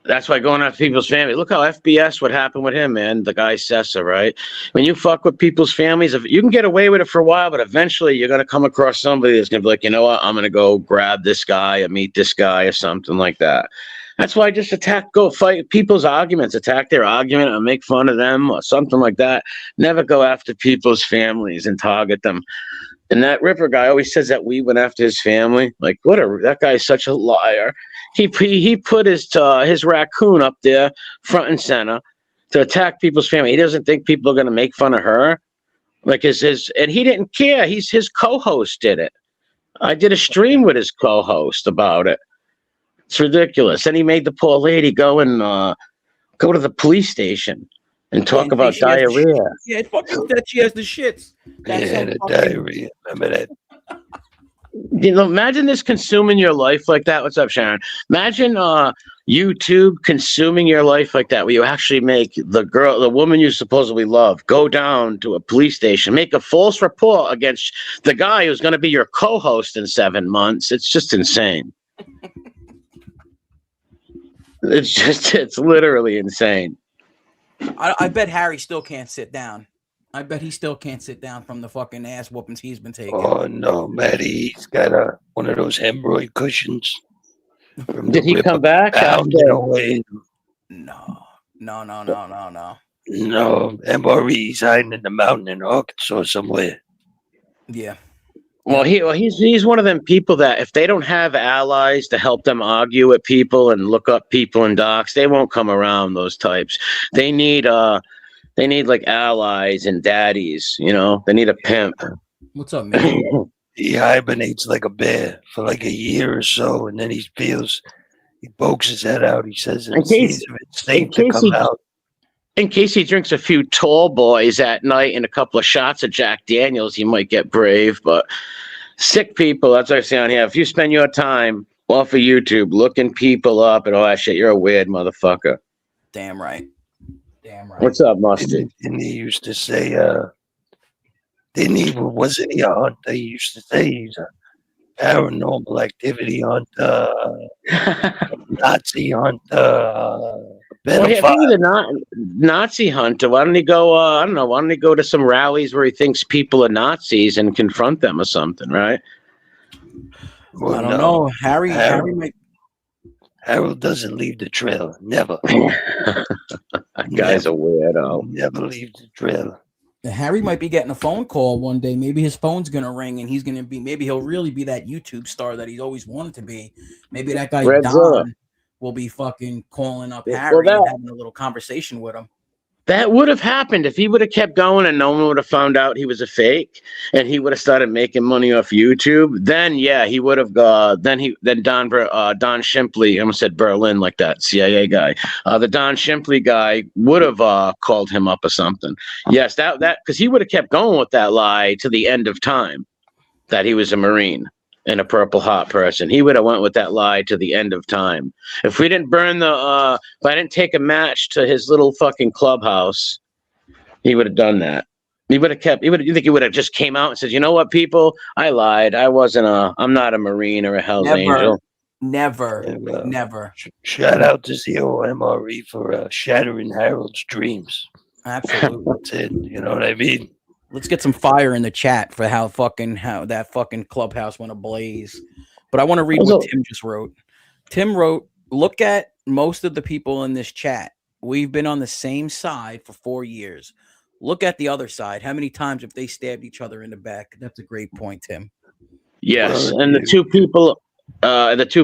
that's why going after people's family. Look how FBS what happened with him, man. The guy Sessa, right? When you fuck with people's families, if you can get away with it for a while, but eventually you're gonna come across somebody that's gonna be like, you know what, I'm gonna go grab this guy or meet this guy or something like that. That's why just go fight people's arguments, attack their argument or make fun of them or something like that. Never go after people's families and target them. And that Ripper guy always says that we went after his family. Like, that guy's such a liar. He put his raccoon up there front and center to attack people's family. He doesn't think people are going to make fun of her. Like and he didn't care. His co-host did it. I did a stream with his co-host about it. It's ridiculous. And he made the poor lady go to the police station and talk about diarrhea. Yeah, fucking that she has the shits. The diarrhea. Remember that? Imagine this consuming your life like that. What's up, Sharon? Imagine YouTube consuming your life like that, where you actually make the woman you supposedly love, go down to a police station, make a false report against the guy who's going to be your co-host in 7 months. It's just insane. It's literally insane. I bet Harry still can't sit down. I bet he still can't sit down from the fucking ass whoopings he's been taking. Oh no, Matty, he's got one of those hemorrhoid cushions. Did he come back? No. No, MRE's hiding in the mountain in Arkansas somewhere. Yeah. Well, he's one of them people that if they don't have allies to help them argue with people and look up people in docs, they won't come around. Those types. They need like allies and daddies, you know. They need a pimp. What's up, man? He hibernates like a bear for like a year or so, and then he pokes his head out. He says it's safe to come out. In case he drinks a few tall boys at night and a couple of shots of Jack Daniels, he might get brave. But sick people, that's what I say on here. If you spend your time off of YouTube looking people up and all that shit, you're a weird motherfucker. Damn right. What's up, Mustard? And he used to say, wasn't he a hunter? He used to say he's a paranormal activity hunter, Nazi hunter, the Nazi hunter. Why don't he go, I don't know, why don't he go to some rallies where he thinks people are Nazis and confront them or something, right? Well, I don't no. know. Harry might. Harold doesn't leave the trailer. Never. That guy's a weirdo. Never leave the trailer. Harry might be getting a phone call one day. Maybe his phone's gonna ring, and he's gonna be. Maybe he'll really be that YouTube star that he's always wanted to be. Maybe that guy Redzilla. Don will be fucking calling up Well, Harry that- and having a little conversation with him. That would have happened if he would have kept going and no one would have found out he was a fake and he would have started making money off YouTube. Then yeah, he would have then Don Shimply, I almost said Berlin like that CIA guy. The Don Shimply guy would have called him up or something. Yes, that because he would have kept going with that lie to the end of time that he was a Marine and a Purple Heart person. He would have went with that lie to the end of time. If we didn't burn if I didn't take a match to his little fucking clubhouse, he would have done that. He would have kept, you think he would have just came out and said, you know what, people, I lied. I'm not a Marine or a Hell's Angel. Never. Shout out to Zero MRE for shattering Harold's dreams. Absolutely. That's it. You know what I mean? Let's get some fire in the chat for how that fucking clubhouse went ablaze. But I want to read what Tim just wrote. Tim wrote, look at most of the people in this chat. We've been on the same side for 4 years. Look at the other side. How many times have they stabbed each other in the back? That's a great point, Tim. Yes, and the two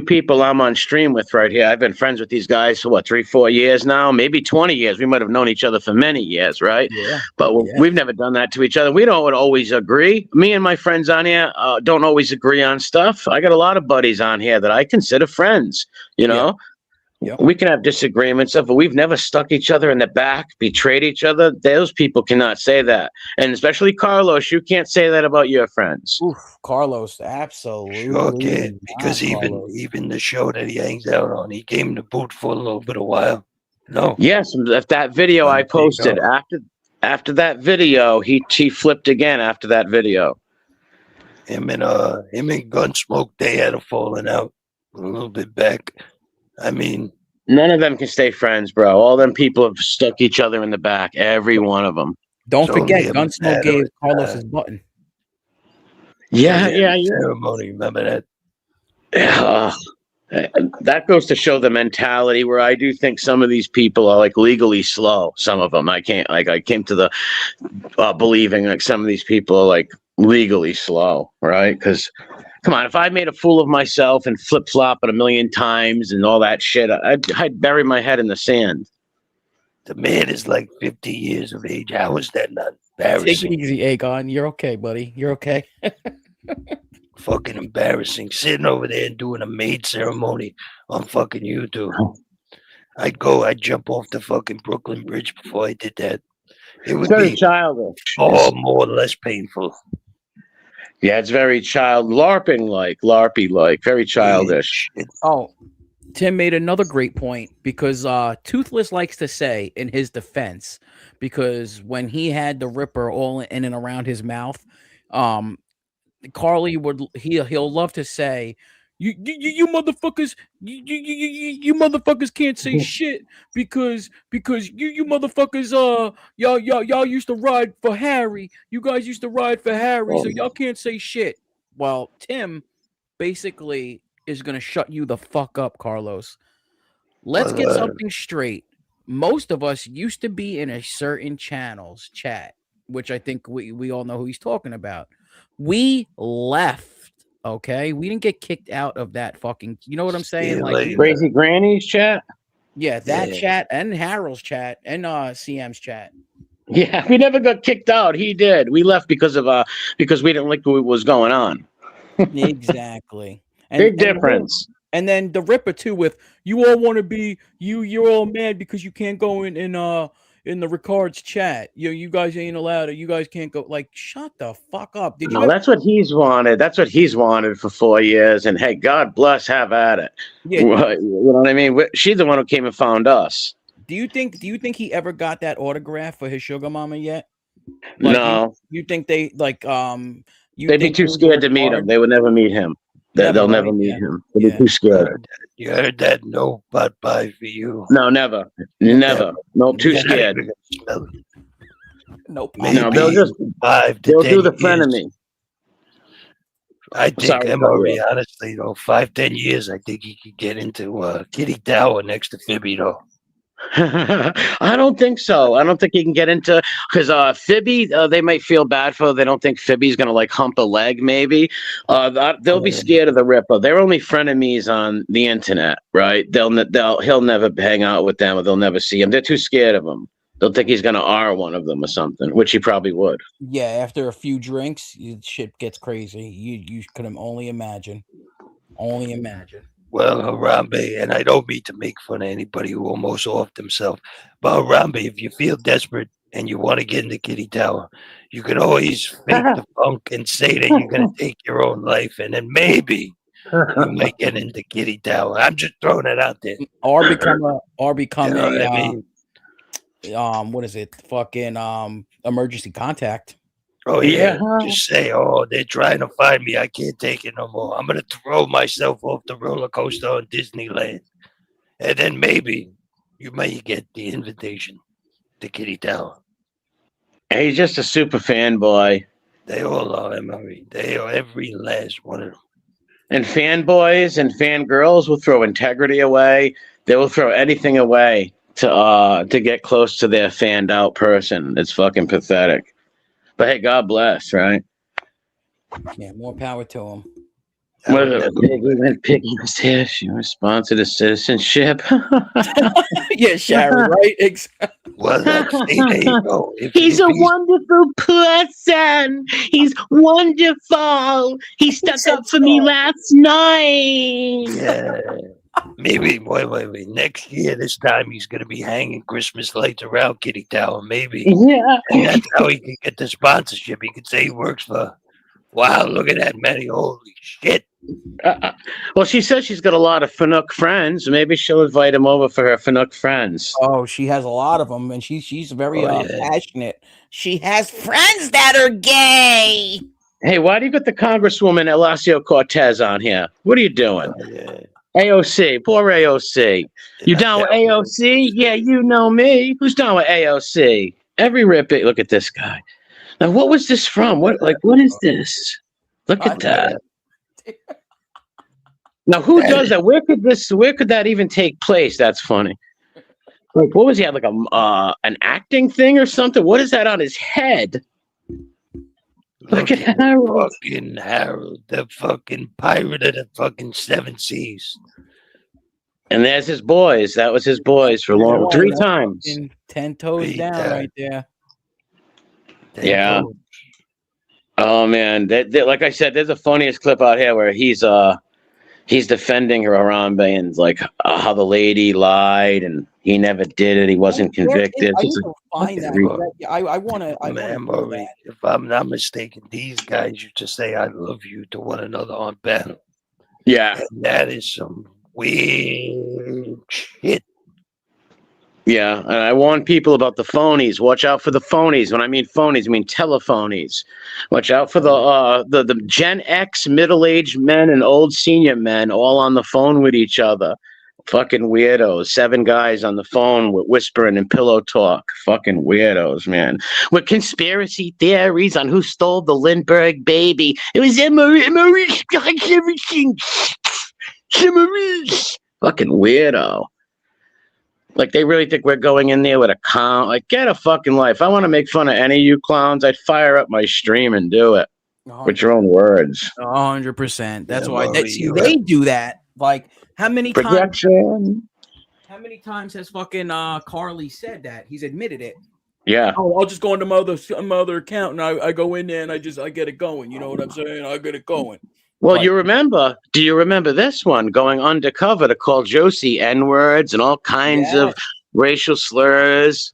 people I'm on stream with right here, I've been friends with these guys for 3-4 years now, maybe 20 years. We might have known each other for many years, right? Yeah. But we've never done that to each other. We don't always agree. Me and my friends on here don't always agree on stuff. I got a lot of buddies on here that I consider friends, you know? Yep. We can have disagreements, but we've never stuck each other in the back, betrayed each other. Those people cannot say that. And especially Carlos, you can't say that about your friends. Oof, Carlos, absolutely. Sure can, because even the show that he hangs out on, he gave him the boot for a little bit of while. No. Yes, if that video I posted after that video, he flipped again after that video. Him and Gunsmoke, they had a falling out a little bit back. I mean, none of them can stay friends, bro. All them people have stuck each other in the back. Every one of them. Don't forget, Gunsmoke gave Carlos his button. Yeah. Ceremony, remember that? Yeah. That goes to show the mentality where I do think some of these people are like legally slow. Some of them I came to the believing like some of these people are like legally slow, right? Because come on, if I made a fool of myself and flip-flop it 1,000,000 times and all that shit, I'd bury my head in the sand. The man is like 50 years of age. How is that not embarrassing? Take it easy, Aegon. You're okay, buddy. You're okay. Fucking embarrassing. Sitting over there and doing a maid ceremony on fucking YouTube. I'd jump off the fucking Brooklyn Bridge before I did that. It would very be childish. Far more or less painful. Yeah, it's very LARPy-like, very childish. Oh, Tim made another great point because Toothless likes to say in his defense, because when he had the Ripper all in and around his mouth, Carly he'll love to say, you motherfuckers, you motherfuckers can't say shit because you motherfuckers y'all used to ride for Harry. You guys used to ride for Harry, so y'all can't say shit. Well, Tim basically is gonna shut you the fuck up, Carlos. Let's get something straight. Most of us used to be in a certain channel's chat, which I think we all know who he's talking about. We left. Okay, we didn't get kicked out of that fucking. You know what I'm saying? Like Crazy Granny's chat. Yeah, that chat and Harold's chat and CM's chat. Yeah, we never got kicked out. He did. We left because we didn't like what was going on. Exactly. Big difference. And then the Ripper too, with you all want to be you're all mad because you can't go in the Ricard's chat. You guys ain't allowed it. You guys can't go. Like, shut the fuck up. That's what he's wanted. That's what he's wanted for 4 years. And hey, God bless, have at it. Yeah. You know what I mean? She's the one who came and found us. Do you think he ever got that autograph for his sugar mama yet? Like, no. You think they like they'd be too scared to meet him. They would never meet him. They'll never meet him. They'd be too scared. You heard that? No butt pie for you. No, never. Nope, too scared. Nope. No, they'll do the frenemy. I think Sorry to cut Emory, you honestly, though, 5-10 years, I think he could get into Kitty Tower next to Phoebe, though. I don't think so. I don't think he can get into because Phoebe, they might feel bad for. They don't think Phoebe's gonna like hump a leg. Maybe they'll be scared of the Ripper. They're only frenemies on the internet, right? He'll never hang out with them, or they'll never see him. They're too scared of him. They'll think he's gonna R one of them or something, which he probably would. Yeah, after a few drinks, shit gets crazy. You could only imagine. Only imagine. Well, Harambe, and I don't mean to make fun of anybody who almost offed themselves, but Harambe, if you feel desperate and you want to get into Kitty Tower, you can always fake the funk and say that you're going to take your own life, and then maybe you might get into Kitty Tower. I'm just throwing it out there. Or become You know what I mean? What is it? Fucking emergency contact. Oh yeah, just say, oh, they're trying to find me. I can't take it no more. I'm gonna throw myself off the roller coaster on Disneyland, and then maybe you may get the invitation to Kitty Tower. He's just a super fanboy. They all are, Emery. They are, every last one of them. And fanboys and fangirls will throw integrity away. They will throw anything away to get close to their fanned out person. It's fucking pathetic. But hey, God bless, right? Yeah, more power to him. Piggy was here. She was sponsored a citizenship. Yeah, Sharon, right? Well, there you go. He's a wonderful person. He's wonderful. He stuck up for me last night. Yeah. Maybe, wait. Next year, this time, he's going to be hanging Christmas lights around Kitty Tower, maybe. Yeah. And that's how he can get the sponsorship. He can say he works for, wow, look at that, Matty. Holy shit. Well, she says she's got a lot of Fanuc friends. Maybe she'll invite him over for her Fanuc friends. Oh, she has a lot of them, and she's very passionate. She has friends that are gay. Hey, why do you got the Congresswoman Elacio Cortez on here? What are you doing? AOC, poor AOC. You down with AOC? Yeah, you know me. Who's down with AOC? Every rip it. Look at this guy. Now, what was this from? What is this? Look at that. Now, who does that? Where could that even take place? That's funny. Like, what was he have? Like an acting thing or something? What is that on his head? Look at Harold. Fucking Harold, the fucking pirate of the fucking 7 seas. And there's his boys. That was his boys for long 3 times. 10 toes down right there. Yeah. Oh man, like I said, there's the funniest clip out here where he's defending Harambe and like how the lady lied and he never did it. He wasn't convicted. I want to. If I'm not mistaken, these guys used to say "I love you" to one another on panel. Yeah, and that is some weird shit. Yeah, and I warn people about the phonies. Watch out for the phonies. When I mean phonies, I mean telephonies. Watch out for the Gen X middle-aged men and old senior men all on the phone with each other. Fucking weirdos. 7 guys on the phone with whispering and pillow talk. Fucking weirdos, man. With conspiracy theories on who stole the Lindbergh baby. It was Emery. Fucking weirdo. Like, they really think we're going in there with a clown. Like, get a fucking life. If I want to make fun of any of you clowns, I'd fire up my stream and do it. With your own words. 100%. That's why they do that. Like, how many times has fucking Carly said that? He's admitted it. Yeah. Oh, I'll just go into my other account and I go in there and I get it going. You know what I'm saying? I get it going. Well, do you remember this one going undercover to call Josie N-words and all kinds of racial slurs?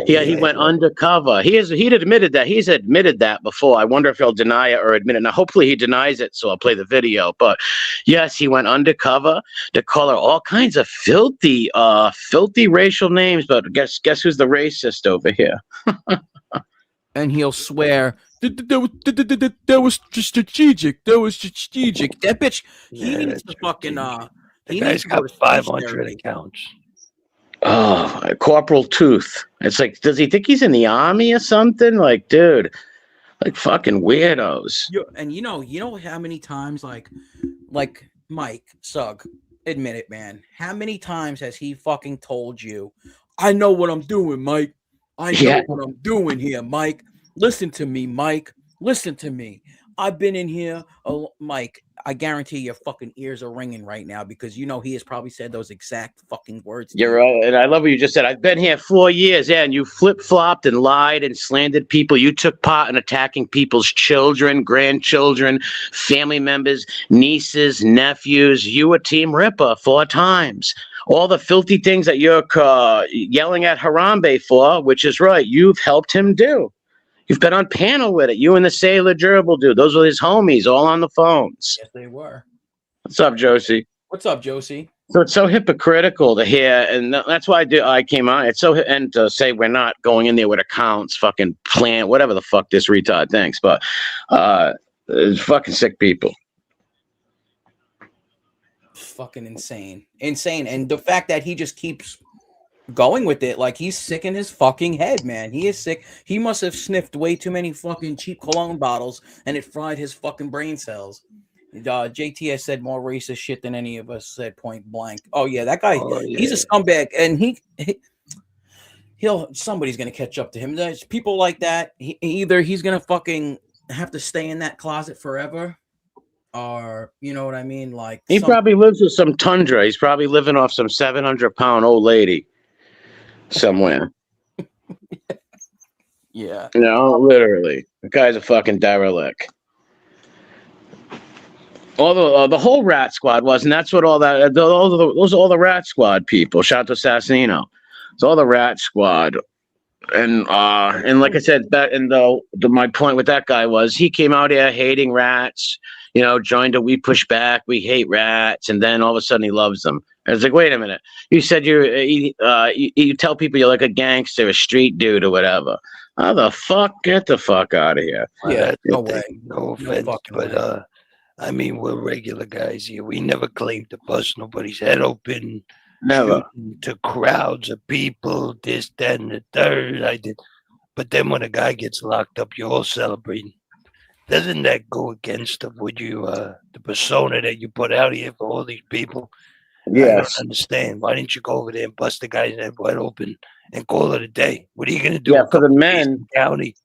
He went undercover. He'd admitted that. He's admitted that before. I wonder if he'll deny it or admit it. Now, hopefully he denies it, so I'll play the video. But yes, he went undercover to call her all kinds of filthy racial names. But guess who's the racist over here? And he'll swear that was strategic. That was strategic. That bitch. He needs to fucking. The guy's got 500 accounts. Oh, Corporal Tooth. It's like, does he think he's in the army or something? Like, dude, Like fucking weirdos. And you know how many times like Mike Sugg, admit it, man. How many times has he fucking told you, I know what I'm doing, Mike. I know what I'm doing here, Mike. Listen to me, Mike. Listen to me. I've been in here, Mike. I guarantee your fucking ears are ringing right now because you know he has probably said those exact fucking words. You're right, and I love what you just said. I've been here 4 years, and you flip-flopped and lied and slandered people. You took part in attacking people's children, grandchildren, family members, nieces, nephews. You were Team Ripper 4 times. All the filthy things that you're yelling at Harambe for, which is right, you've helped him do. You've been on panel with it. You and the Sailor Gerbil dude. Those were his homies, all on the phones. Yes, they were. What's up, Josie? What's up, Josie? So it's so hypocritical to hear, and that's why I came on. It's so, and to say we're not going in there with accounts, fucking plan, whatever the fuck this retard thinks, but it's fucking sick people. Fucking insane. And the fact that he just keeps going with it, like he's sick in his fucking head, man. He is sick. He must have sniffed way too many fucking cheap cologne bottles and it fried his fucking brain cells. JT has said more racist shit than any of us said point blank. Oh yeah, that guy, he's a scumbag, and somebody's gonna catch up to him. There's people like that. Either he's gonna fucking have to stay in that closet forever, or you know what I mean. Like he probably lives with some tundra. He's probably living off some 700-pound old lady somewhere. Yeah, you know, literally, the guy's a fucking derelict. All the whole Rat Squad was, and that's what all that. Those are all the Rat Squad people. Shout out to Assassino. It's all the Rat Squad, and like I said, my point with that guy was he came out here hating rats. You know, joined a We Push Back, we hate rats, and then all of a sudden he loves them. I was like, wait a minute. You said you tell people you're like a gangster, a street dude, or whatever. How the fuck? Get the fuck out of here. Yeah, no way. No offense, but I mean, we're regular guys here. We never claim to bust nobody's head open. Never. To crowds of people, this, that, and the third. I did. But then when a guy gets locked up, you're all celebrating. Doesn't that go against what you, the persona that you put out here for all these people? Yes. I don't understand. Why didn't you go over there and bust the guy's head wide open and call it a day? What are you going to do? Yeah, for the men. County.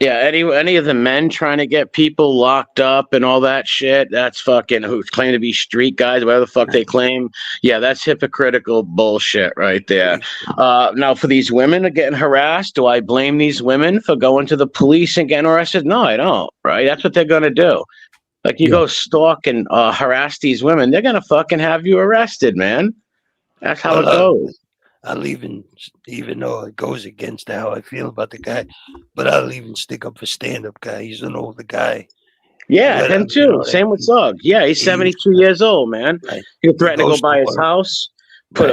Yeah, any of the men trying to get people locked up and all that shit, that's fucking who claim to be street guys, whatever the fuck they claim. Yeah, that's hypocritical bullshit right there. Now, for these women that are getting harassed, do I blame these women for going to the police and getting arrested? No, I don't, right? That's what they're going to do. Like, you go stalk and harass these women, they're going to fucking have you arrested, man. That's how it goes. I'll even though it goes against how I feel about the guy, but I'll even stick up for stand-up guy. He's an older guy. Yeah, him too. You know, same with Sugg. Yeah, he's 72 years old, man. Right. He threatened to go by his house. Put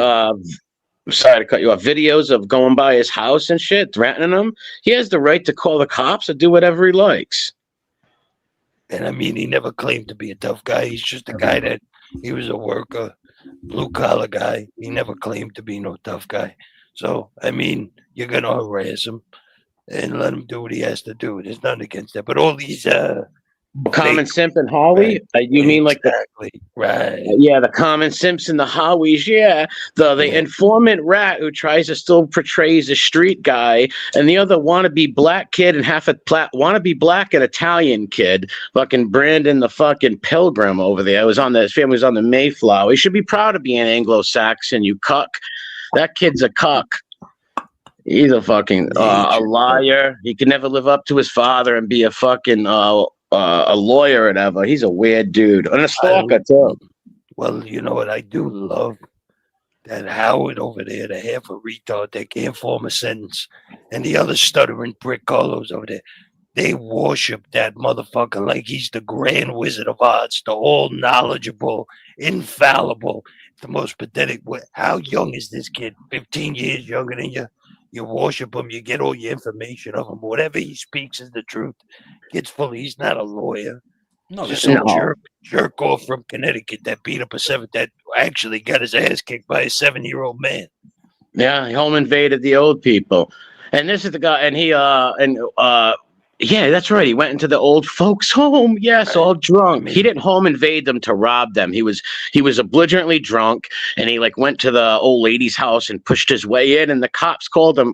sorry to cut you off. Videos of going by his house and shit, threatening him. He has the right to call the cops or do whatever he likes. And I mean, he never claimed to be a tough guy. He's just a guy that he was a worker. Blue collar guy. He never claimed to be no tough guy. So, I mean, you're going to harass him and let him do what he has to do. There's nothing against that. But all these Common Simp and Howie? You mean like the right? Yeah, the Common Simps and the Howies. Yeah, the informant rat who tries to still portrays a street guy, and the other wannabe black kid and half a wannabe black and Italian kid, fucking Brandon the fucking Pilgrim over there. His family was on the Mayflower. He should be proud of being Anglo-Saxon. You cuck. That kid's a cuck. He's a fucking a liar. He could never live up to his father and be a fucking a lawyer or whatever. He's a weird dude. And a stalker too. Well, you know what I do love? That Howard over there, the half a retard that can't form a sentence, and the other stuttering prick Carlos over there. They worship that motherfucker like he's the grand wizard of Oz, the all knowledgeable, infallible, the most pathetic. How young is this kid? 15 years younger than you? You worship him. You get all your information of him. Whatever he speaks is the truth. Kid's full. He's not a lawyer. No, just a jerk off from Connecticut that beat up that actually got his ass kicked by a 7-year-old man. Yeah, he home invaded the old people. And this is the guy, and he Yeah, that's right. He went into the old folks' home. Yes, all drunk. He didn't home invade them to rob them. He was belligerently drunk, and he like went to the old lady's house and pushed his way in. And the cops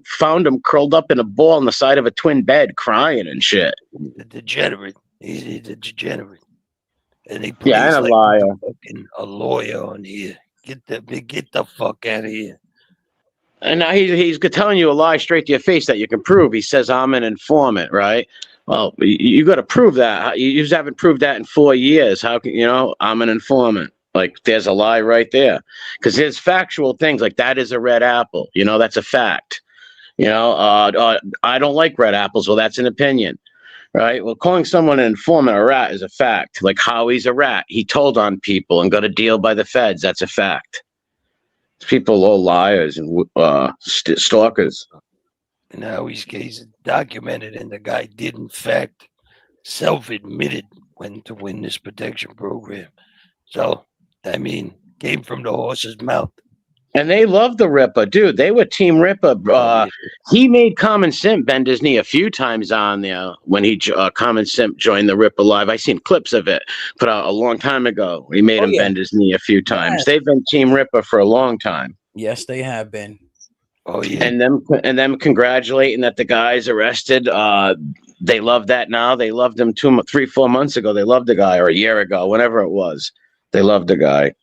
found him curled up in a ball on the side of a twin bed, crying and shit. The degenerate. He's a degenerate, and he Yeah, and a like liar. a lawyer on here. Get the fuck out of here. And now he's telling you a lie straight to your face that you can prove. He says, I'm an informant, right? Well, you got to prove that. You haven't proved that in 4 years. How can, I'm an informant. Like, there's a lie right there. Because there's factual things like that is a red apple. That's a fact. I don't like red apples. Well, that's an opinion, right? Well, calling someone an informant a rat is a fact. Like Howie's a rat. He told on people and got a deal by the feds. That's a fact. People are all liars and stalkers. And now he's documented, and the guy did, in fact, self-admitted when to win this protection program. So, I mean, came from the horse's mouth. And they loved the Ripper, dude. They were Team Ripper. He made Common Simp bend his knee a few times on there when Common Simp joined the Ripper live. I seen clips of it put out a long time ago. He made him bend his knee a few times. Yes. They've been Team Ripper for a long time. Yes, they have been. Oh yeah. And them congratulating that the guy's arrested. They love that now. They loved him 3-4 months ago. They loved the guy, or a year ago, whenever it was. They loved the guy.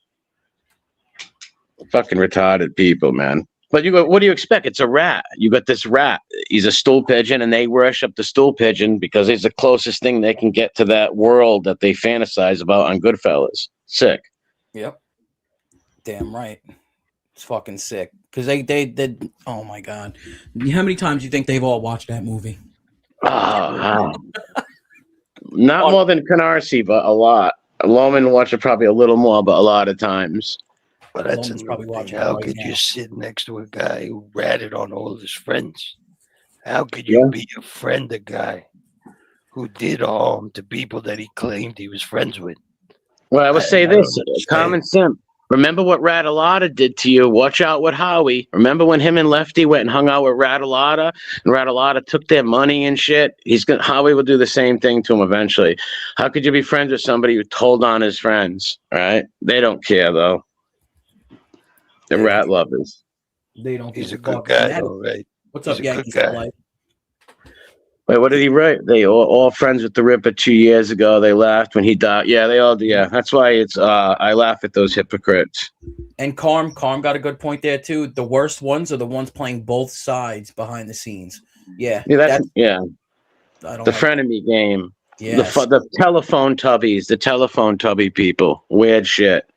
Fucking retarded people, man. But what do you expect? It's a rat. You got this rat. He's a stool pigeon, and they worship the stool pigeon because he's the closest thing they can get to that world that they fantasize about on Goodfellas. Sick. Yep. Damn right. It's fucking sick. Because they oh my God. How many times do you think they've all watched that movie? Not more than Canarsie, but a lot. Loman watched it probably a little more, but a lot of times. But that's probably watching. How could you sit next to a guy who ratted on all of his friends? How could you be a friend of a guy who did harm to people that he claimed he was friends with? Well, I would say this, Common Simp. Remember what Ratalotta did to you. Watch out with Howie. Remember when him and Lefty went and hung out with Ratalotta, and Ratalotta took their money and shit? Howie will do the same thing to him eventually. How could you be friends with somebody who told on his friends? Right? They don't care though. The rat lovers. They don't. He's a good guy, though, right? What's up, Yankees? Wait, what did he write? They all friends with the Ripper 2 years ago. They laughed when he died. Yeah, they all. Yeah, that's why it's. I laugh at those hypocrites. And Carm got a good point there too. The worst ones are the ones playing both sides behind the scenes. Yeah. That's I don't the frenemy game. Yeah. The telephone tubbies, the telephone tubby people. Weird shit.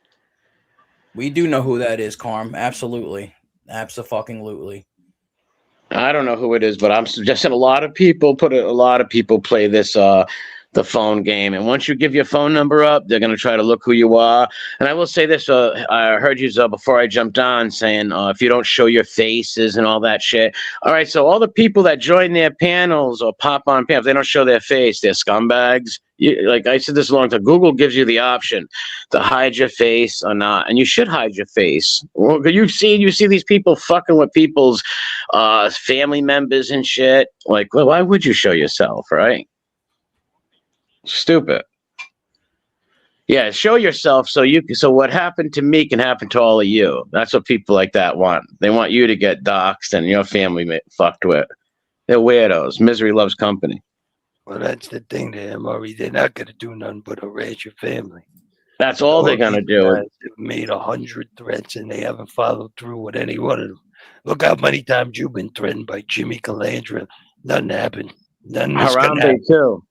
We do know who that is, Carm. Absolutely. Abso-fucking-lutely. I don't know who it is, but I'm suggesting a lot of people play this the phone game. And once you give your phone number up, they're going to try to look who you are. And I will say this, I heard you before I jumped on saying if you don't show your faces and all that shit. All right, so all the people that join their panels or pop on panels, they don't show their face. They're scumbags. Like I said this a long time, Google gives you the option to hide your face or not, and you should hide your face. Well, you see these people fucking with people's family members and shit. Like, well, why would you show yourself, right? Stupid. Yeah, show yourself so what happened to me can happen to all of you. That's what people like that want. They want you to get doxxed and your family fucked with. They're weirdos. Misery loves company. Well, that's the thing there, Murray. They're not going to do nothing but harass your family. That's all they're going to do. They've made 100 threats, and they haven't followed through with any one of them. Look how many times you've been threatened by Jimmy Calandra. Nothing happened. Harambe, too.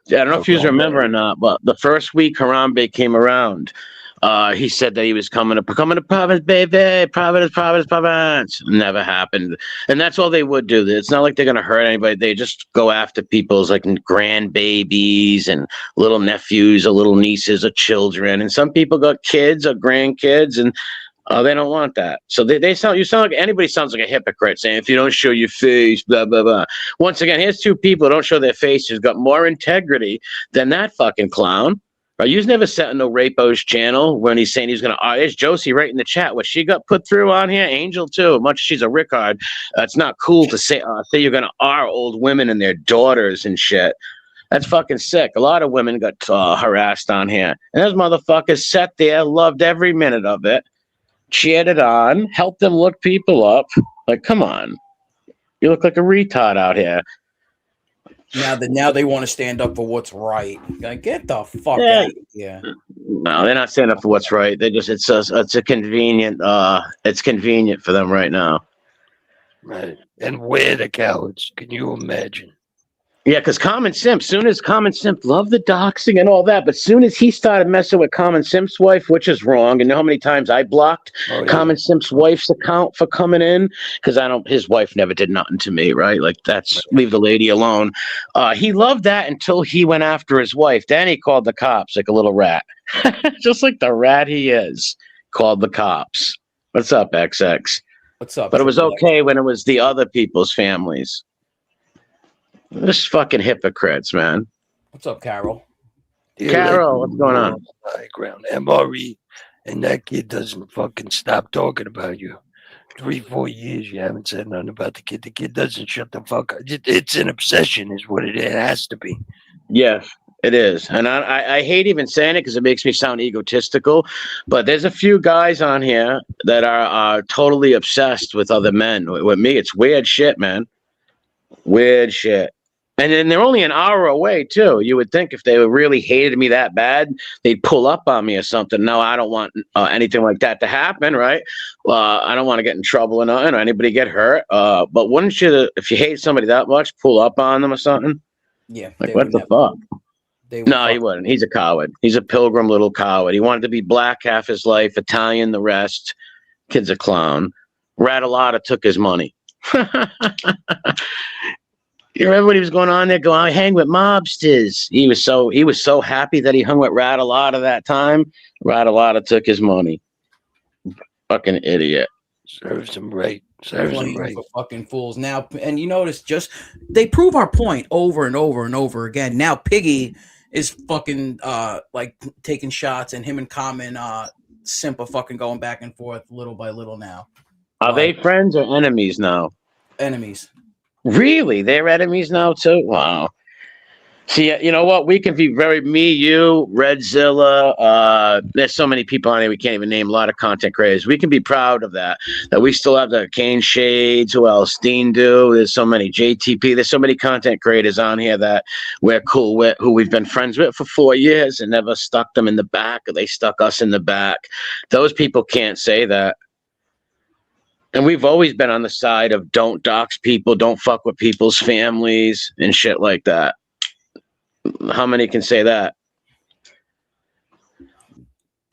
Yeah, I don't know if you remember or not, but the first week Harambe came around, he said that he was coming to Providence, baby, Providence. Never happened. And that's all they would do. It's not like they're going to hurt anybody. They just go after people's like grandbabies and little nephews or little nieces or children. And some people got kids or grandkids, and they don't want that. So you sound like anybody sounds like a hypocrite saying, if you don't show your face, blah, blah, blah. Once again, here's two people who don't show their faces, got more integrity than that fucking clown. Right, you never sat on no Rapo's channel when he's saying he's going to. There's Josie right in the chat. What she got put through on here, Angel too. Much as she's a Rickard, it's not cool to say you're going to old women and their daughters and shit. That's fucking sick. A lot of women got harassed on here, and those motherfuckers sat there, loved every minute of it, cheered it on, helped them look people up. Like, come on, you look like a retard out here. Now they want to stand up for what's right. Like, get the fuck out of here. No, they're not standing up for what's right. They just it's a convenient it's convenient for them right now. Right. And we're the cowards. Can you imagine? Yeah, because Common Simp, soon as Common Simp loved the doxing and all that, but soon as he started messing with Common Simp's wife, which is wrong, and you know how many times I blocked Common Simp's wife's account for coming in? Because his wife never did nothing to me, right? Like, leave the lady alone. He loved that until he went after his wife. Then he called the cops like a little rat. Just like the rat he is, called the cops. What's up, XX? What's up? But it was okay when it was the other people's families. This fucking hypocrites, man. What's up, Carol? Carol, what's going on? Background. MRE and that kid doesn't fucking stop talking about you. 3-4 years you haven't said nothing about the kid. The kid doesn't shut the fuck up. It's an obsession is what it has to be. Yeah, it is. And I hate even saying it because it makes me sound egotistical, but there's a few guys on here that are totally obsessed with other men. With me, it's weird shit, man. Weird shit. And then they're only an hour away, too. You would think if they really hated me that bad, they'd pull up on me or something. No, I don't want anything like that to happen, right? I don't want to get in trouble or nothing, or anybody get hurt. But wouldn't you, if you hate somebody that much, pull up on them or something? Yeah. Like, what the fuck? No, he wouldn't. He's a coward. He's a pilgrim little coward. He wanted to be black half his life, Italian the rest. Kid's a clown. Ratalotta took his money. You remember when he was going on there, I hang with mobsters. He was so happy that he hung with Ratalotta that time. Ratalotta took his money. Fucking idiot. Serves him right. Serves him right. For fucking fools. Now, and you notice they prove our point over and over and over again. Now Piggy is fucking like taking shots, and him and Common Simp are fucking going back and forth little by little now. Are they friends or enemies now? Enemies. Really? They're enemies now too? Wow. See, you know what? We can be me, you, Redzilla. There's so many people on here we can't even name. A lot of content creators. We can be proud of that we still have the Kane Shades. Who else? Dean Do. There's so many JTP. There's so many content creators on here that we're cool with, who we've been friends with for 4 years and never stuck them in the back, or they stuck us in the back. Those people can't say that. And we've always been on the side of don't dox people, don't fuck with people's families and shit like that. How many can say that?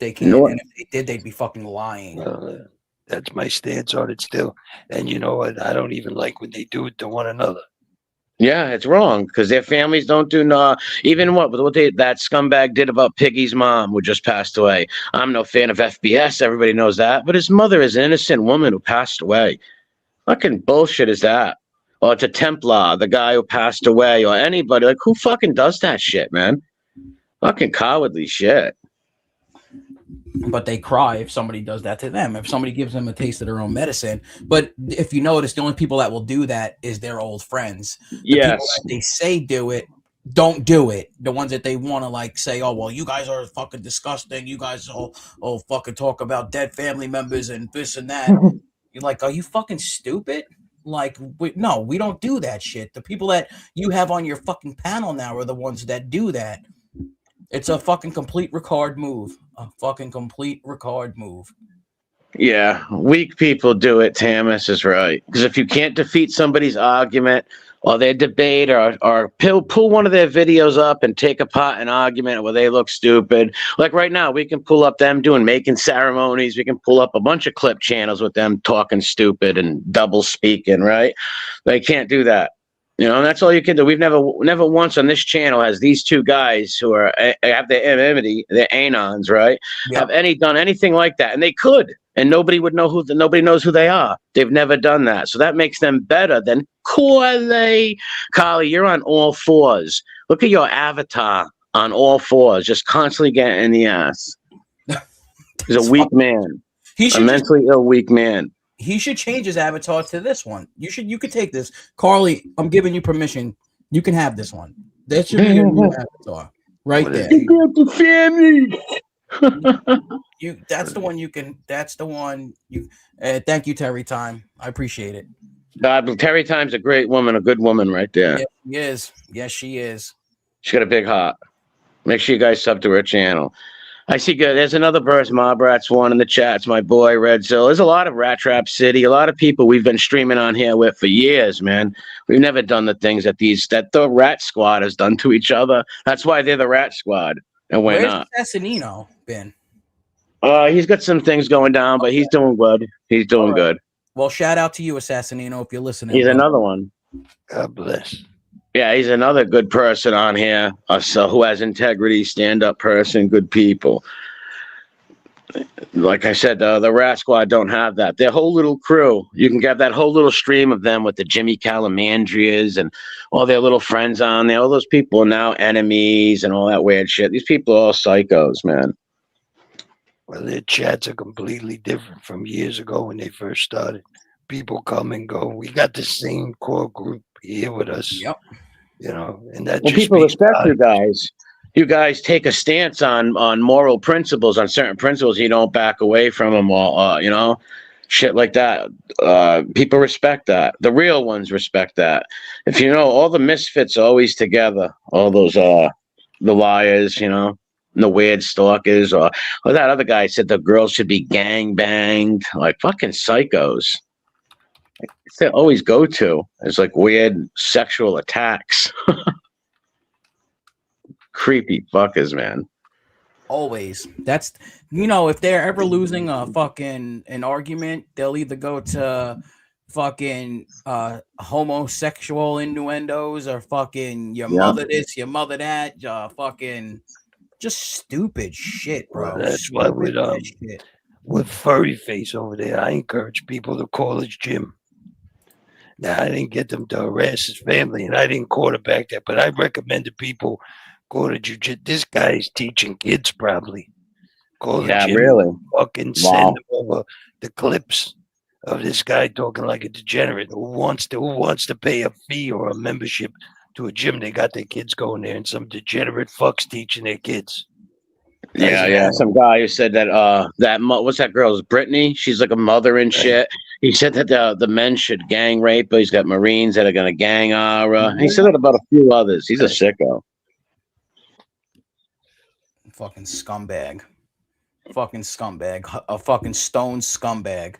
They can't. No. And if they did, they'd be fucking lying. That's my stance on it still. And you know what? I don't even like when they do it to one another. Yeah, it's wrong because their families don't do even what that scumbag did about Piggy's mom, who just passed away. I'm no fan of FBS. Everybody knows that. But his mother is an innocent woman who passed away. Fucking bullshit is that? Or it's a Templar, the guy who passed away, or anybody. Like, who fucking does that shit, man? Fucking cowardly shit. But they cry if somebody does that to them, if somebody gives them a taste of their own medicine. But if you notice, the only people that will do that is their old friends. Yes. They say do it, don't do it. The ones that they want to like say, oh, well, you guys are fucking disgusting. You guys all fucking talk about dead family members and this and that. You're like, are you fucking stupid? Like, no, we don't do that shit. The people that you have on your fucking panel now are the ones that do that. It's a fucking complete Ricard move. A fucking complete Ricard move. Yeah, weak people do it. Tamas is right. Because if you can't defeat somebody's argument or their debate or pull one of their videos up and take apart an argument where they look stupid. Like right now, we can pull up them making ceremonies. We can pull up a bunch of clip channels with them talking stupid and double speaking, right? They can't do that. You know, and that's all you can do. We've never once on this channel has these two guys who have their enmity, their anons, right? Yep. Have done anything like that, and they could, and nobody would know nobody knows who they are. They've never done that, so that makes them better than Carly. Carly, you're on all fours. Look at your avatar on all fours, just constantly getting in the ass. He's a weak man. A mentally ill, weak man. He should change his avatar to this one. You could take this. Carly, I'm giving you permission. You can have this one. That should be your new avatar. Right there. You got the family. That's the one you can. That's the one you. Thank you, Terry Time. I appreciate it. Terry Time's a great woman, a good woman right there. Yes, she is. Yes, she is. She's got a big heart. Make sure you guys sub to her channel. I see good. There's another verse, Mob Rats one in the chat. It's my boy Red Zill. There's a lot of Rat Trap City. A lot of people we've been streaming on here with for years, man. We've never done the things that the Rat Squad has done to each other. That's why they're the Rat Squad, and we're not. Where's Assassinino been? He's got some things going down, but he's doing good. He's doing good. Well, shout out to you, Assassinino, if you're listening. He's another one. God bless. Yeah, he's another good person on here. So who has integrity, stand-up person, good people. Like I said, the Rat Squad don't have that. Their whole little crew, you can get that whole little stream of them with the Jimmy Calamandrias and all their little friends on there. All those people are now enemies and all that weird shit. These people are all psychos, man. Well, their chats are completely different from years ago when they first started. People come and go. We got the same core group here with us. Yep. You know, and that people respect you guys. You guys take a stance on moral principles, on certain principles. You don't back away from them all, you know, shit like that. People respect that. The real ones respect that. If you know, all the misfits are always together. All those, the liars, you know, and the weird stalkers, or that other guy said the girls should be gang banged, like fucking psychos. They always go to is like weird sexual attacks. Creepy fuckers, man. Always. That's, you know, if they're ever losing an argument, they'll either go to fucking homosexual innuendos or fucking your mother this, your mother that, fucking just stupid shit, bro. Well, that's why with Furry Face over there, I encourage people to call his gym. Now, I didn't get them to harass his family, and I didn't quarterback that, but I recommend to people go to jiu-jitsu. This guy's teaching kids probably. Call the gym, really? Fucking send them over the clips of this guy talking like a degenerate who wants to pay a fee or a membership to a gym. They got their kids going there, and some degenerate fucks teaching their kids. Yeah. Some guy who said that what's that girl's Brittany? She's like a mother and shit. He said that the men should gang rape, but he's got Marines that are gonna gang Ara. He said that about a few others. He's a sicko. Fucking scumbag. Fucking scumbag. A fucking stone scumbag.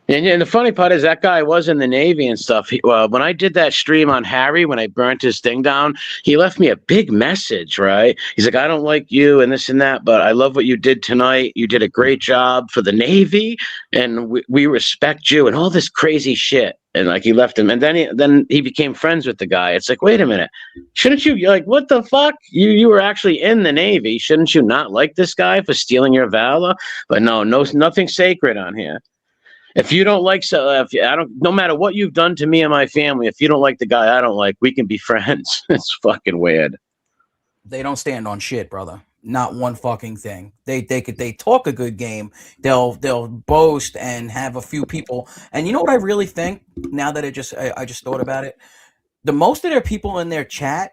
And the funny part is that guy was in the Navy and stuff. When I did that stream on Harry, when I burnt his thing down, he left me a big message, right? He's like, I don't like you and this and that, but I love what you did tonight. You did a great job for the Navy, and we respect you and all this crazy shit. And like he left him, and then he became friends with the guy. It's like, wait a minute, shouldn't you like what the fuck? You were actually in the Navy. Shouldn't you not like this guy for stealing your valor? But no, nothing sacred on here. If you don't like, no matter what you've done to me and my family, if you don't like the guy I don't like, we can be friends. It's fucking weird. They don't stand on shit, brother. Not one fucking thing. They talk a good game. They'll boast and have a few people. And you know what I really think? Now that I just thought about it, the most of their people in their chat,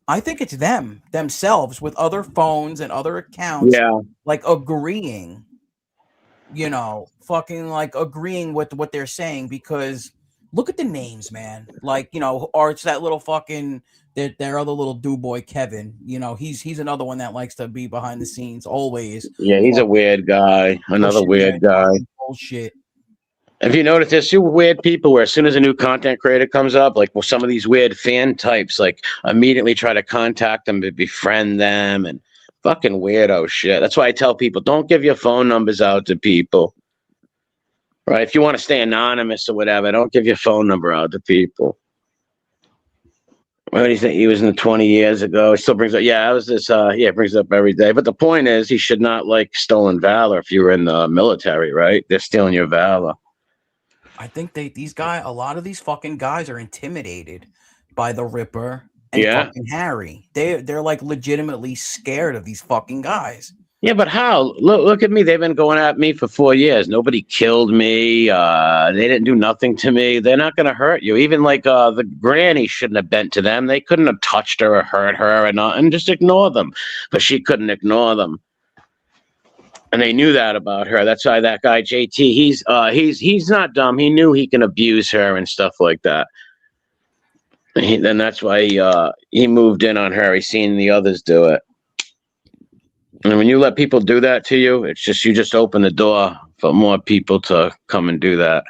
I think it's themselves with other phones and other accounts, like agreeing. You know, fucking like agreeing with what they're saying, because look at the names, man. Like, you know, or it's that little fucking their other little boy Kevin. You know, he's another one that likes to be behind the scenes always. Yeah, he's a weird guy. Another weird guy. Bullshit. Have you noticed there's super weird people where as soon as a new content creator comes up, like some of these weird fan types, like immediately try to contact them to befriend them and fucking weirdo shit. That's why I tell people, don't give your phone numbers out to people. Right? If you want to stay anonymous or whatever, don't give your phone number out to people. What do you think? He was in the 20 years ago. It still brings up, I was this, it brings up every day. But the point is, he should not like stolen valor if you were in the military, right? They're stealing your valor. I think a lot of these fucking guys are intimidated by the Ripper, and fucking Harry. They're like legitimately scared of these fucking guys. Yeah, but how? Look at me. They've been going at me for 4 years. Nobody killed me. They didn't do nothing to me. They're not going to hurt you. Even like the granny shouldn't have bent to them. They couldn't have touched her or hurt her or not, and just ignore them. But she couldn't ignore them. And they knew that about her. That's why that guy JT, he's not dumb. He knew he can abuse her and stuff like that. And that's why he moved in on her. He's seen the others do it. And when you let people do that to you, it's just you just open the door for more people to come and do that.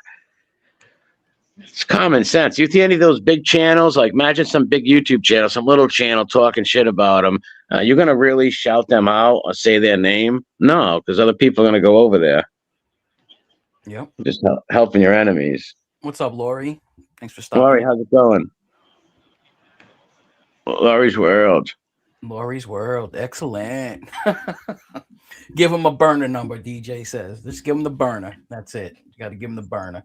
It's common sense. You see any of those big channels, like imagine some big YouTube channel, some little channel talking shit about them. You're going to really shout them out or say their name? No, because other people are going to go over there. Yep. Just helping your enemies. What's up, Lori? Thanks for stopping. Lori, how's it going? Lori's World. Lori's World. Excellent. Give him a burner number, DJ says. Just give him the burner. That's it. You got to give him the burner.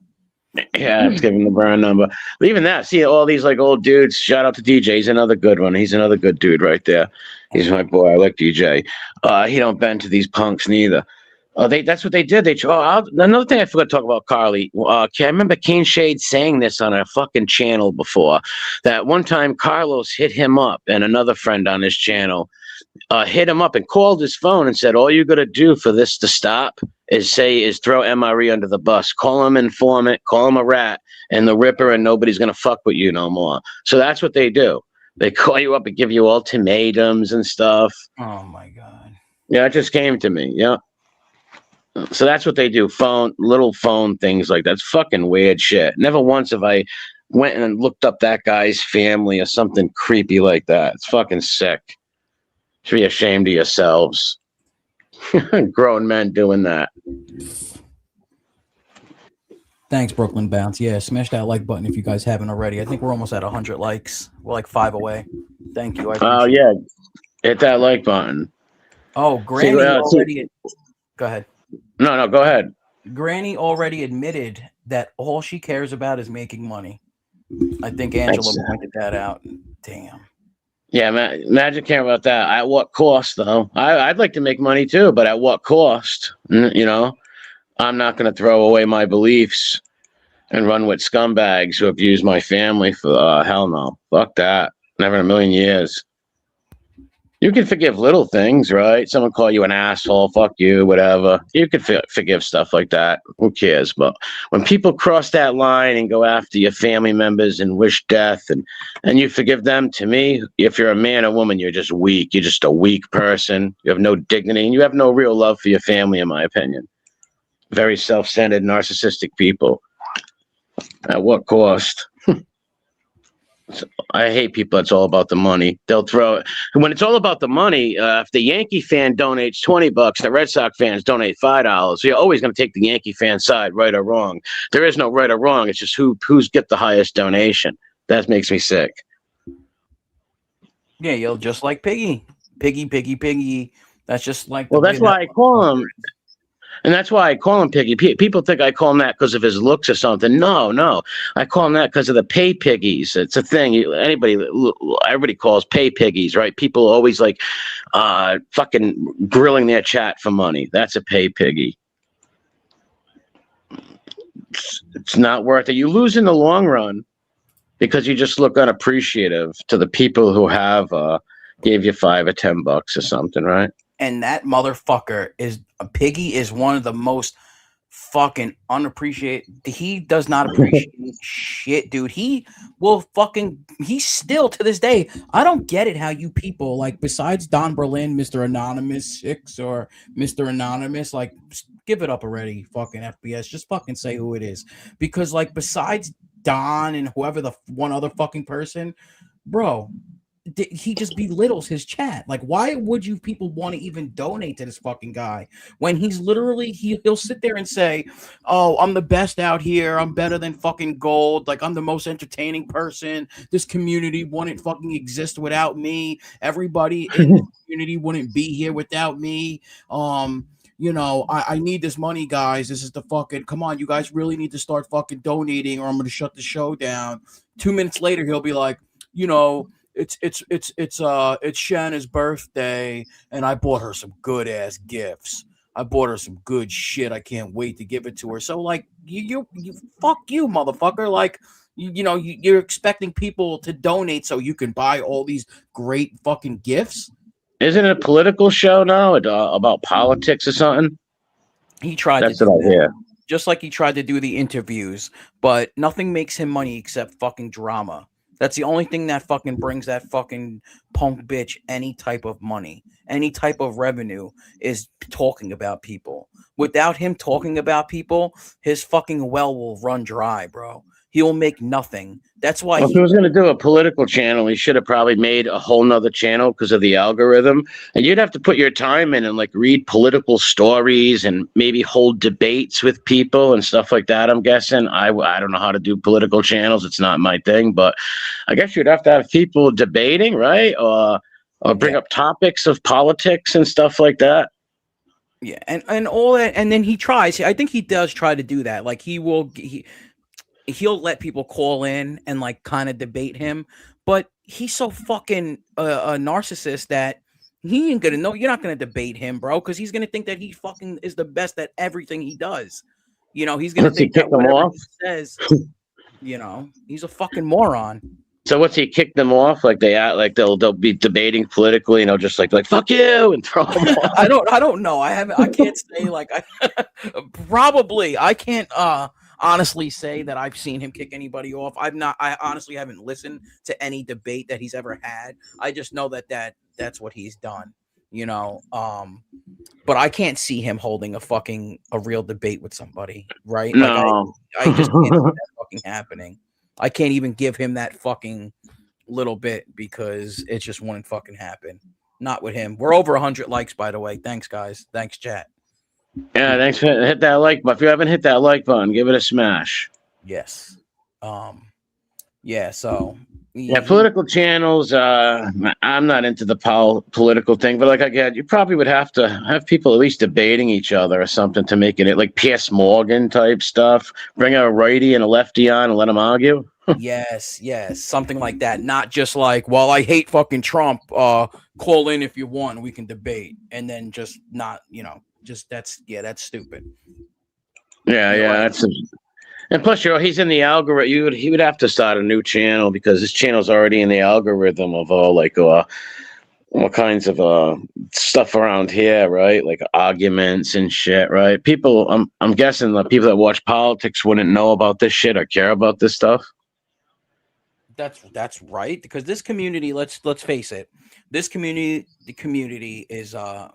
Yeah, let's give him the burner number. But even that, see all these like old dudes. Shout out to DJ. He's another good one. He's another good dude right there. He's my boy. I like DJ. He don't bend to these punks neither. That's what they did. Another thing I forgot to talk about, Carly. I remember Kane Shade saying this on a fucking channel before. That one time Carlos hit him up and another friend on his channel hit him up and called his phone and said, all you got to do for this to stop is throw MRE under the bus. Call him informant, call him a rat and the Ripper, and nobody's going to fuck with you no more. So that's what they do. They call you up and give you ultimatums and stuff. Oh, my God. Yeah, it just came to me. Yeah. So that's what they do. Little phone things like that. It's fucking weird shit. Never once have I went and looked up that guy's family or something creepy like that. It's fucking sick. Should be ashamed of yourselves. Grown men doing that. Thanks, Brooklyn Bounce. Yeah, smash that like button if you guys haven't already. I think we're almost at 100 likes. We're like 5 away. Thank you. Oh, yeah. Hit that like button. Oh, Granny already... Go ahead. No, go ahead. Granny already admitted that all she cares about is making money. I think Angela pointed that out. Damn. Yeah, imagine caring about that. At what cost, though? I'd like to make money, too, but at what cost? You know, I'm not going to throw away my beliefs and run with scumbags who abuse my family for hell no. Fuck that. Never in a million years. You can forgive little things, right? Someone call you an asshole, fuck you, whatever. You can forgive stuff like that. Who cares? But when people cross that line and go after your family members and wish death and you forgive them, to me, if you're a man or woman, you're just weak. You're just a weak person. You have no dignity and you have no real love for your family, in my opinion. Very self-centered, narcissistic people. At what cost? I hate people. It's all about the money. They'll throw it. When it's all about the money, if the Yankee fan donates $20, the Red Sox fans donate $5. You're always going to take the Yankee fan side, right or wrong. There is no right or wrong. It's just who's get the highest donation. That makes me sick. Yeah, you'll just like Piggy. Piggy. That's just like. Well, that's why I call him. And that's why I call him Piggy. People think I call him that because of his looks or something. No. I call him that because of the pay piggies. It's a thing. Everybody calls pay piggies, right? People always like fucking grilling their chat for money. That's a pay piggy. It's not worth it. You lose in the long run because you just look unappreciative to the people who have gave you $5 or $10 or something, right? And that motherfucker Piggy is one of the most fucking unappreciated. He does not appreciate shit, dude. He's still to this day. I don't get it how you people, like, besides Don Berlin, Mr. Anonymous 6 or Mr. Anonymous, like, give it up already, fucking FBS. Just fucking say who it is. Because, like, besides Don and whoever the one other fucking person, bro, he just belittles his chat. Like, why would you people want to even donate to this fucking guy when he's literally he'll sit there and say, oh, I'm the best out here, I'm better than fucking gold, like I'm the most entertaining person, this community wouldn't fucking exist without me, everybody in the community wouldn't be here without me, you know, I need this money, guys. This is the fucking, come on, you guys really need to start fucking donating or I'm gonna shut the show down. 2 minutes later he'll be like, you know, it's Shanna's birthday, and I bought her some good ass gifts. I bought her some good shit. I can't wait to give it to her. So like you fuck you, motherfucker. Like you're expecting people to donate so you can buy all these great fucking gifts. Isn't it a political show now about politics or something? He tried That's to do what I that. hear. Just like he tried to do the interviews, but nothing makes him money except fucking drama. That's the only thing that fucking brings that fucking punk bitch any type of money, any type of revenue is talking about people. Without him talking about people, his fucking well will run dry, bro. He'll make nothing. That's why Well, if he was going to do a political channel, he should have probably made a whole nother channel because of the algorithm. And you'd have to put your time in and like read political stories and maybe hold debates with people and stuff like that. I'm guessing. I don't know how to do political channels. It's not my thing, but I guess you'd have to have people debating, right? Or bring up topics of politics and stuff like that. Yeah, and all that, and then he tries. I think he does try to do that. Like he'll let people call in and like kind of debate him, but he's so fucking a narcissist that he ain't gonna know. You're not gonna debate him, bro, because he's gonna think that he fucking is the best at everything he does. He's gonna think that whatever he says, he's a fucking moron. So what's he kick them off? Like they'll be debating politically, just like fuck you and throw them off. I don't know. I can't say like probably I can't honestly say that I've seen him kick anybody off. I honestly haven't listened to any debate that he's ever had. I just know that's what he's done, but I can't see him holding a real debate with somebody, right? No. Like I just can't see that fucking happening. I can't even give him that fucking little bit because it just wouldn't fucking happen. Not with him. We're over 100 likes, by the way. Thanks, guys. Thanks, chat. Yeah, thanks for hit that like button. If you haven't hit that like button, give it a smash. Yes. Yeah. So. Yeah, political channels. I'm not into the political thing, but like again, you probably would have to have people at least debating each other or something to make it like Piers Morgan type stuff. Bring a righty and a lefty on and let them argue. Yes, something like that. Not just like, well, I hate fucking Trump. Call in if you want, we can debate, and then just not, just that's stupid. Yeah, and plus, he's in the algorithm. He would have to start a new channel because his channel's already in the algorithm of all kinds of stuff around here, right? Like arguments and shit, right? People, I'm guessing the people that watch politics wouldn't know about this shit or care about this stuff. That's right, because this community, let's face it, the community is I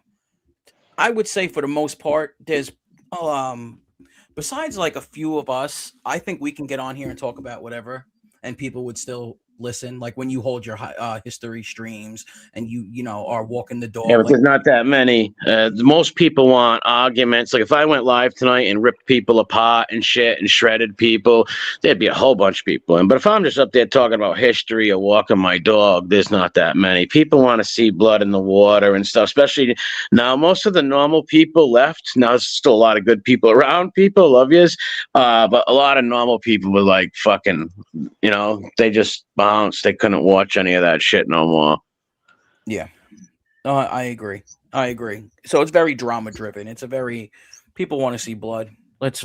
would say for the most part, there's besides like a few of us, I think we can get on here and talk about whatever and people would still listen. Like when you hold your history streams and you are walking the dog. Yeah, but there's not that many. Most people want arguments. Like if I went live tonight and ripped people apart and shit and shredded people, there'd be a whole bunch of people in. But if I'm just up there talking about history or walking my dog, there's not that many. People want to see blood in the water and stuff, especially now. Most of the normal people left. Now there's still a lot of good people around. People love yous. But a lot of normal people were like fucking, they just bounced. They couldn't watch any of that shit no more. Yeah. I agree. So it's very drama driven. People want to see blood. Let's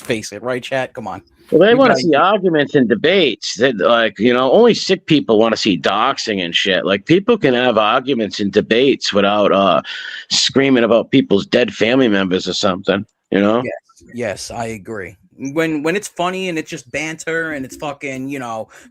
face it, right, chat? Come on. Well, they want to see arguments and debates. Only sick people want to see doxing and shit. Like people can have arguments and debates without screaming about people's dead family members or something. Yes, I agree. When it's funny and it's just banter and it's fucking,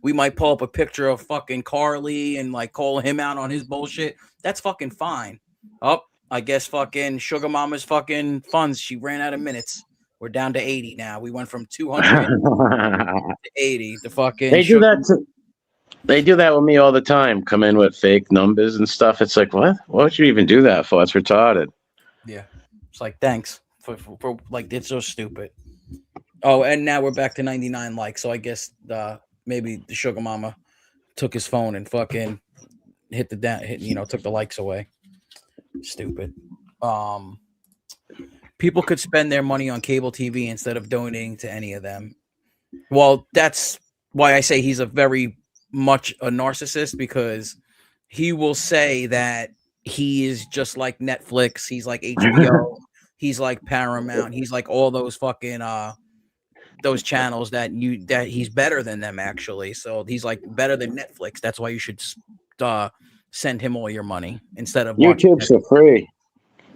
we might pull up a picture of fucking Carly and like call him out on his bullshit. That's fucking fine. Oh, I guess fucking Sugar Mama's fucking funds. She ran out of minutes. We're down to 80 now. We went from 200 to 80. The fucking they do that. They do that with me all the time. Come in with fake numbers and stuff. It's like, what? What would you even do that for? It's retarded. Yeah, it's like thanks for like it's so stupid. Oh, and now we're back to 99 likes. So I guess maybe the Sugar Mama took his phone and fucking took the likes away. Stupid. People could spend their money on cable TV instead of donating to any of them. Well, that's why I say he's a very much a narcissist because he will say that he is just like Netflix, he's like HBO, he's like Paramount, he's like all those fucking those channels that he's better than them actually. So he's like better than Netflix. That's why you should send him all your money instead of YouTube's for free.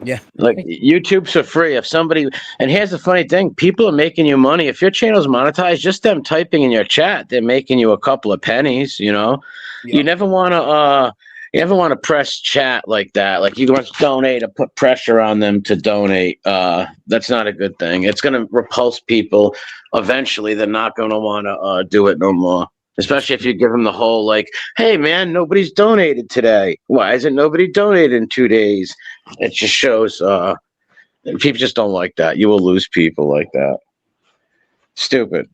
Yeah, like YouTube's for free. If somebody, and here's the funny thing, people are making you money. If your channel's monetized, just them typing in your chat, they're making you a couple of pennies. You know, you never want to press chat like that. Like you want to donate or put pressure on them to donate. That's not a good thing. It's going to repulse people. Eventually, they're not going to want to do it no more. Especially if you give them the whole like, hey man, nobody's donated today. Why isn't nobody donated in 2 days? It just shows people just don't like that. You will lose people like that. Stupid.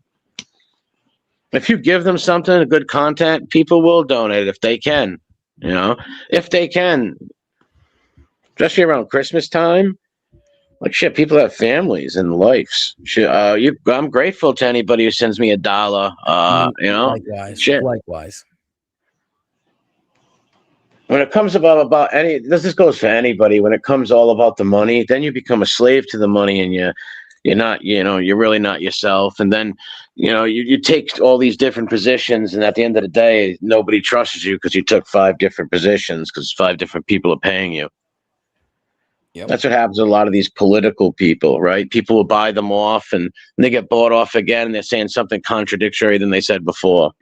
If you give them something, good content, people will donate if they can. You know, if they can. Especially around Christmas time. Like shit, people have families and lives. Shit, I'm grateful to anybody who sends me $1. You know, likewise, shit. Likewise. When it comes about any, this goes for anybody. When it comes all about the money, then you become a slave to the money, and you're not, you know, you're really not yourself. And then, you know, you take all these different positions, and at the end of the day, nobody trusts you because you took 5 different positions because 5 different people are paying you. Yep. That's what happens to a lot of these political people, right? People will buy them off and they get bought off again and they're saying something contradictory than they said before.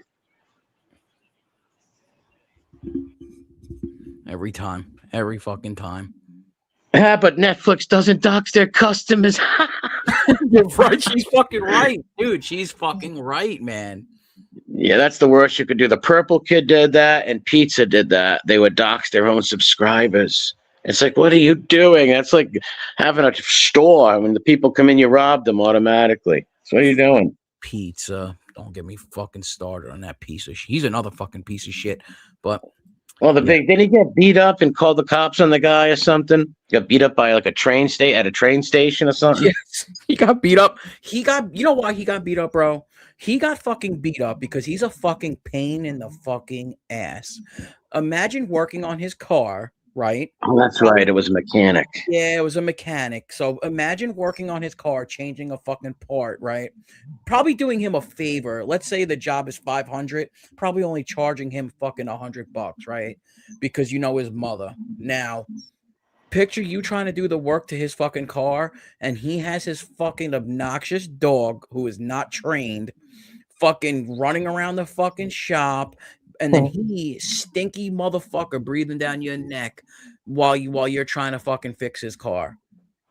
Every time. Every fucking time. Yeah, but Netflix doesn't dox their customers. You're right. She's fucking right, dude. She's fucking right, man. Yeah, that's the worst you could do. The Purple Kid did that and Pizza did that. They would dox their own subscribers. It's like, what are you doing? That's like having a store. When the people come in, you rob them automatically. So what are you doing? Pizza. Don't get me fucking started on that piece of shit. He's another fucking piece of shit. But well, did he get beat up and called the cops on the guy or something? Got beat up by like a train station or something? Yes, he got beat up. You know why he got beat up, bro? He got fucking beat up because he's a fucking pain in the fucking ass. Imagine working on his car. Right? Oh, that's right. It was a mechanic. Yeah, it was a mechanic. So imagine working on his car, changing a fucking part, right? Probably doing him a favor. Let's say the job is $500, probably only charging him fucking $100, right? Because you know his mother. Now, picture you trying to do the work to his fucking car, and he has his fucking obnoxious dog who is not trained, fucking running around the fucking shop. And then he stinky motherfucker breathing down your neck while you're trying to fucking fix his car.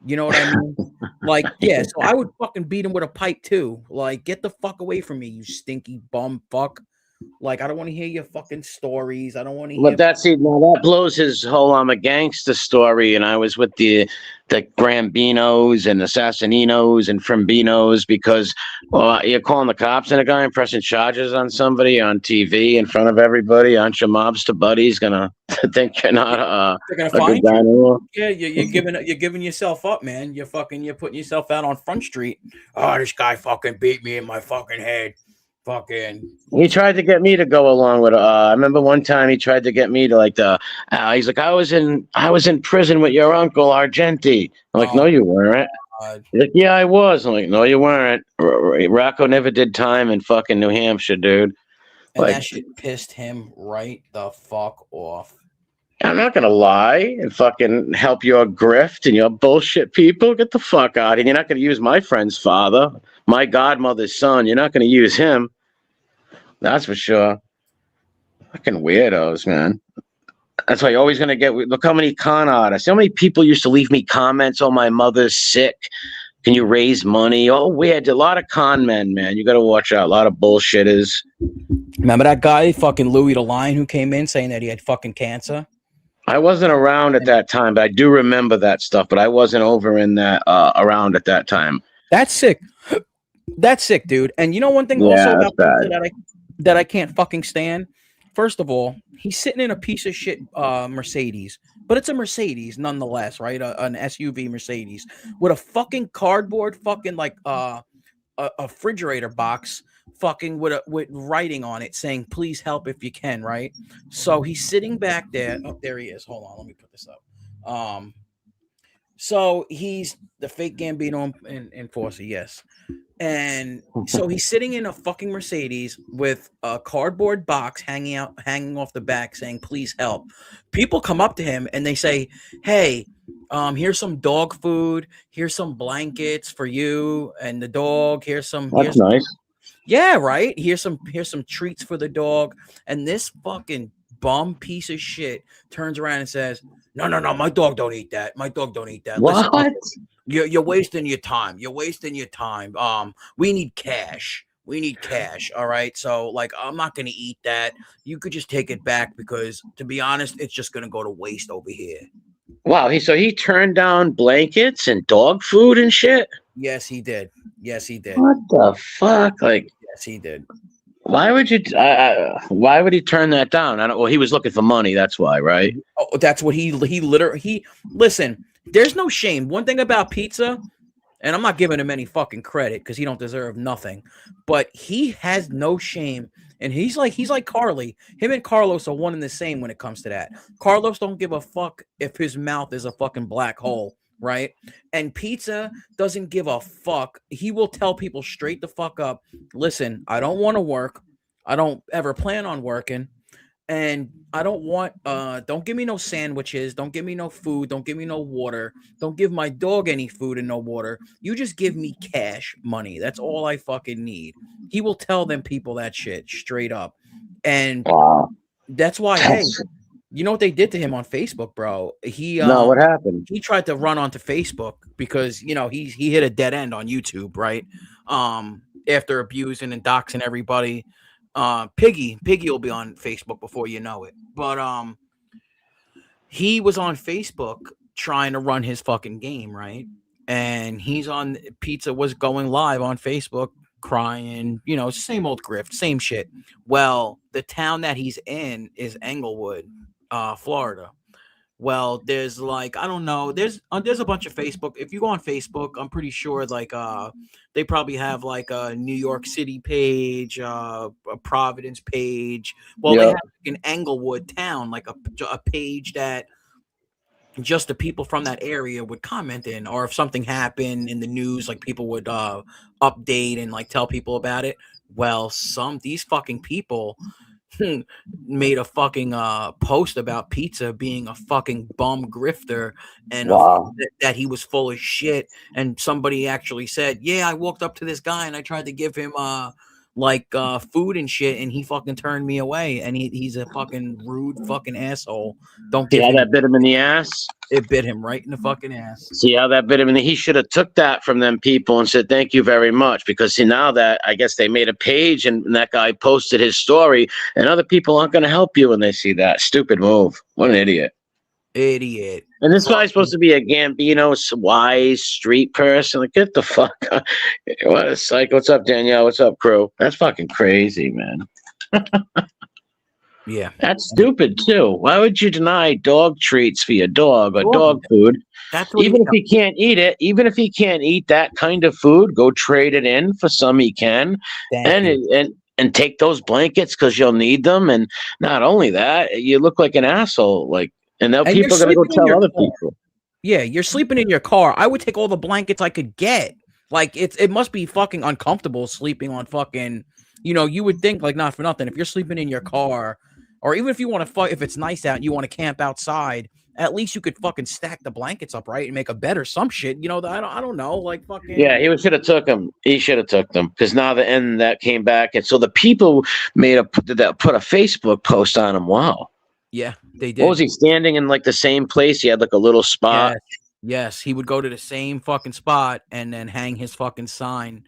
You know what I mean? Like, yeah, so I would fucking beat him with a pipe too. Like, get the fuck away from me, you stinky bum fuck. Like, I don't want to hear your fucking stories. I don't want to hear. But that blows his whole I'm a gangster story. And I was with the Grambinos and Assassininos and Frimbinos because, well, you're calling the cops on a guy and pressing charges on somebody on TV in front of everybody. Aren't your mobster buddies gonna think you're not they're gonna find you? Yeah, you're giving yourself up, man. You're putting yourself out on Front Street. Oh, this guy fucking beat me in my fucking head. He tried to get me to go along with I remember one time he tried to get me to like he's like, I was in prison with your uncle Argenti. I'm like, no you weren't. He's like, yeah I was. I'm like, no you weren't. Rocco never did time in fucking New Hampshire, dude. And like, that shit pissed him right the fuck off. I'm not gonna lie and fucking help your grift and your bullshit people. Get the fuck out. And you're not gonna use my friend's father, my godmother's son. You're not gonna use him. That's for sure. Fucking weirdos, man. That's why you're always going to get... Look how many con artists. How many people used to leave me comments, oh, my mother's sick. Can you raise money? Oh, weird. A lot of con men, man. You got to watch out. A lot of bullshitters. Remember that guy, fucking Louis the Lion, who came in saying that he had fucking cancer? I wasn't around at that time, but I do remember that stuff. But I wasn't over in that around at that time. That's sick. That's sick, dude. And you know one thing also about that I can't fucking stand? First of all, he's sitting in a piece of shit Mercedes, but it's a Mercedes nonetheless, right? An SUV Mercedes with a fucking cardboard fucking like a refrigerator box fucking with writing on it saying, please help if you can, right? So he's sitting back there. Oh, there he is. Hold on, let me put this up. So he's the fake Gambino enforcer, yes. And so he's sitting in a fucking Mercedes with a cardboard box hanging off the back saying, please help. People come up to him and they say, hey, here's some dog food, here's some blankets for you and the dog, here's nice. Yeah, right. Here's some treats for the dog. And this fucking bum piece of shit turns around and says, no, my dog don't eat that. My dog don't eat that. What? Listen, you're wasting your time. You're wasting your time. We need cash. All right. So like, I'm not gonna eat that. You could just take it back because, to be honest, it's just gonna go to waste over here. Wow. So he turned down blankets and dog food and shit. Yes, he did. What the fuck? Like, yes, he did. Why would you? Why would he turn that down? Well, he was looking for money. That's why, right? Oh, that's what he literally. Listen. There's no shame. One thing about pizza, and I'm not giving him any fucking credit because he don't deserve nothing, but he has no shame. And he's like Carly. Him and Carlos are one and the same when it comes to that. Carlos don't give a fuck if his mouth is a fucking black hole, right? And Pizza doesn't give a fuck. He will tell people straight the fuck up, listen, I don't want to work. I don't ever plan on working. And I don't want, don't give me no sandwiches. Don't give me no food. Don't give me no water. Don't give my dog any food and no water. You just give me cash money. That's all I fucking need. He will tell them people that shit straight up. And that's why, hey, you know what they did to him on Facebook, bro? No, what happened? He tried to run onto Facebook because, you know, he hit a dead end on YouTube, right? After abusing and doxing everybody. Piggy will be on Facebook before you know it. But he was on Facebook trying to run his fucking game, right? And he's on Pizza was going live on Facebook crying, you know, same old grift, same shit. Well, the town that he's in is Englewood, Florida. Well, there's like, I don't know, there's a bunch of Facebook. If you go on Facebook, I'm pretty sure like they probably have like a New York City page, a Providence page. Well, they have an Englewood town, like a page that just the people from that area would comment in, or if something happened in the news, like people would update and like tell people about it. Well, these fucking people made a fucking post about Pizza being a fucking bum grifter and that he was full of shit. And somebody actually said, yeah, I walked up to this guy and I tried to give him food and shit, and he fucking turned me away. And he's a fucking rude fucking asshole. Don't give him that bit him in the ass. It bit him right in the fucking ass. See how that bit him in the, he should have took that from them people and said, thank you very much. Because see, now that I guess they made a page and that guy posted his story and other people aren't going to help you when they see that. Stupid move. What an idiot. Idiot. And this guy's supposed to be a Gambino, wise street person. Like, get the fuck out. What a psycho. What's up, Danielle? What's up, crew? That's fucking crazy, man. Yeah. That's stupid, too. Why would you deny dog treats for your dog or dog food? That's what even if he can't eat it, even if he can't eat that kind of food, go trade it in for some he can. And take those blankets because you'll need them. And not only that, you look like an asshole. Like, and now people are going to go tell other people. Yeah, you're sleeping in your car. I would take all the blankets I could get. Like, it must be fucking uncomfortable sleeping on fucking, you know, you would think, like, not for nothing, if you're sleeping in your car, or even if you want to if it's nice out and you want to camp outside, at least you could fucking stack the blankets up, right, and make a bed or some shit. You know, I don't know, like fucking. Yeah, he should have took them. He should have took them because now the end that came back, and so the people put a Facebook post on him. Wow. Yeah, they did. What was he standing in like the same place? He had like a little spot. Yes, he would go to the same fucking spot and then hang his fucking sign.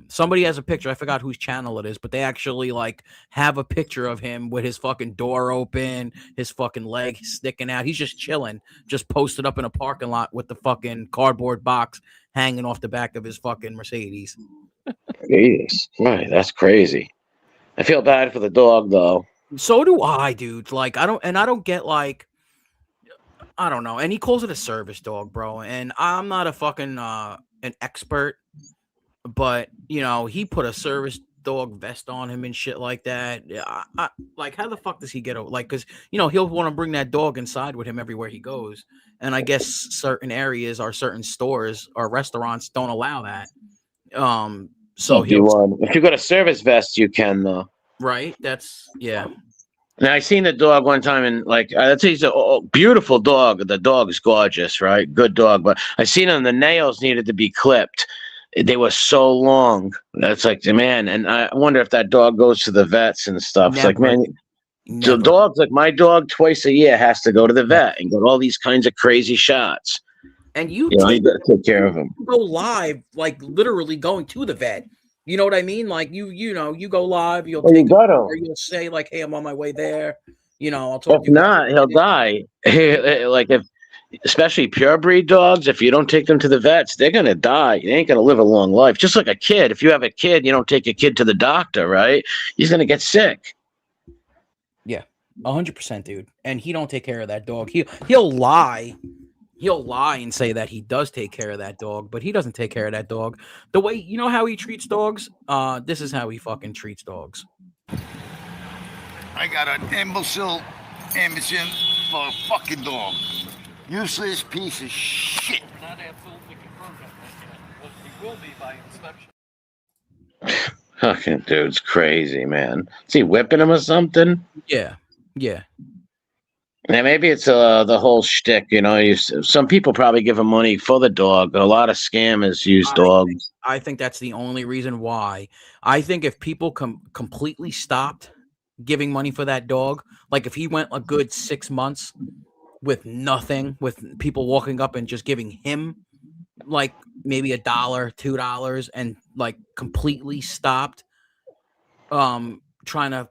Somebody has a picture. I forgot whose channel it is, but they actually like have a picture of him with his fucking door open, his fucking leg sticking out. He's just chilling, just posted up in a parking lot with the fucking cardboard box hanging off the back of his fucking Mercedes. Jeez, right, that's crazy. I feel bad for the dog though. So do I, dude. Like, I don't get like, I don't know. And he calls it a service dog, bro. And I'm not a fucking an expert. But, you know, he put a service dog vest on him and shit like that. Yeah, like, how the fuck does he get over? Like, because he'll want to bring that dog inside with him everywhere he goes, and I guess certain areas or certain stores or restaurants don't allow that. So if you got a service vest, you can though. Right. That's yeah. Now I seen the dog one time, and like he's a beautiful dog. The dog's gorgeous, right? Good dog, but I seen him. The nails needed to be clipped. They were so long. That's like, man, and I wonder if that dog goes to the vets and stuff. It's like, man, the dogs, like my dog, twice a year has to go to the vet and get all these kinds of crazy shots. And you gotta take care of him. Go live, like literally going to the vet. You know what I mean? Like you go live, you'll take him, or you'll say like, "Hey, I'm on my way there." I'll talk. If not, he'll die. Like especially purebred dogs, if you don't take them to the vets, they're gonna die. They ain't gonna live a long life. Just like a kid. If you have a kid, you don't take your kid to the doctor, right? He's gonna get sick. Yeah, 100%, dude. And he don't take care of that dog. He'll lie. He'll lie and say that he does take care of that dog, but he doesn't take care of that dog. The way, how he treats dogs? This is how he fucking treats dogs. I got an imbecile ambition for a fucking dog. Useless piece of shit. Not absolutely confirmed that. He will be by inspection. Fucking dude's crazy, man. Is he whipping him or something? Yeah. Yeah, maybe it's the whole shtick, some people probably give him money for the dog. A lot of scammers use dogs. I think that's the only reason why. I think if people completely stopped giving money for that dog, like if he went a good 6 months with nothing, with people walking up and just giving him like maybe $1, $2, and like completely stopped trying to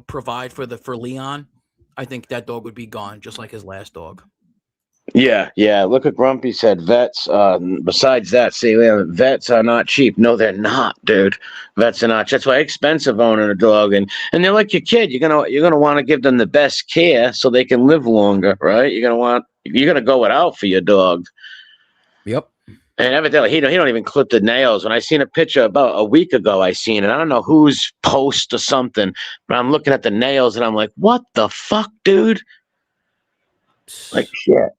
provide for Leon, I think that dog would be gone, just like his last dog. Yeah. Look at Grumpy said vets. Besides that, see, vets are not cheap. No, they're not, dude. Vets are not. That's why it's expensive owning a dog, and they're like your kid. You're gonna want to give them the best care so they can live longer, right? You're gonna go it out for your dog. Yep. And evidently, he don't even clip the nails. When I seen a picture about a week ago, I don't know whose post or something, but I'm looking at the nails and I'm like, what the fuck, dude? Like shit.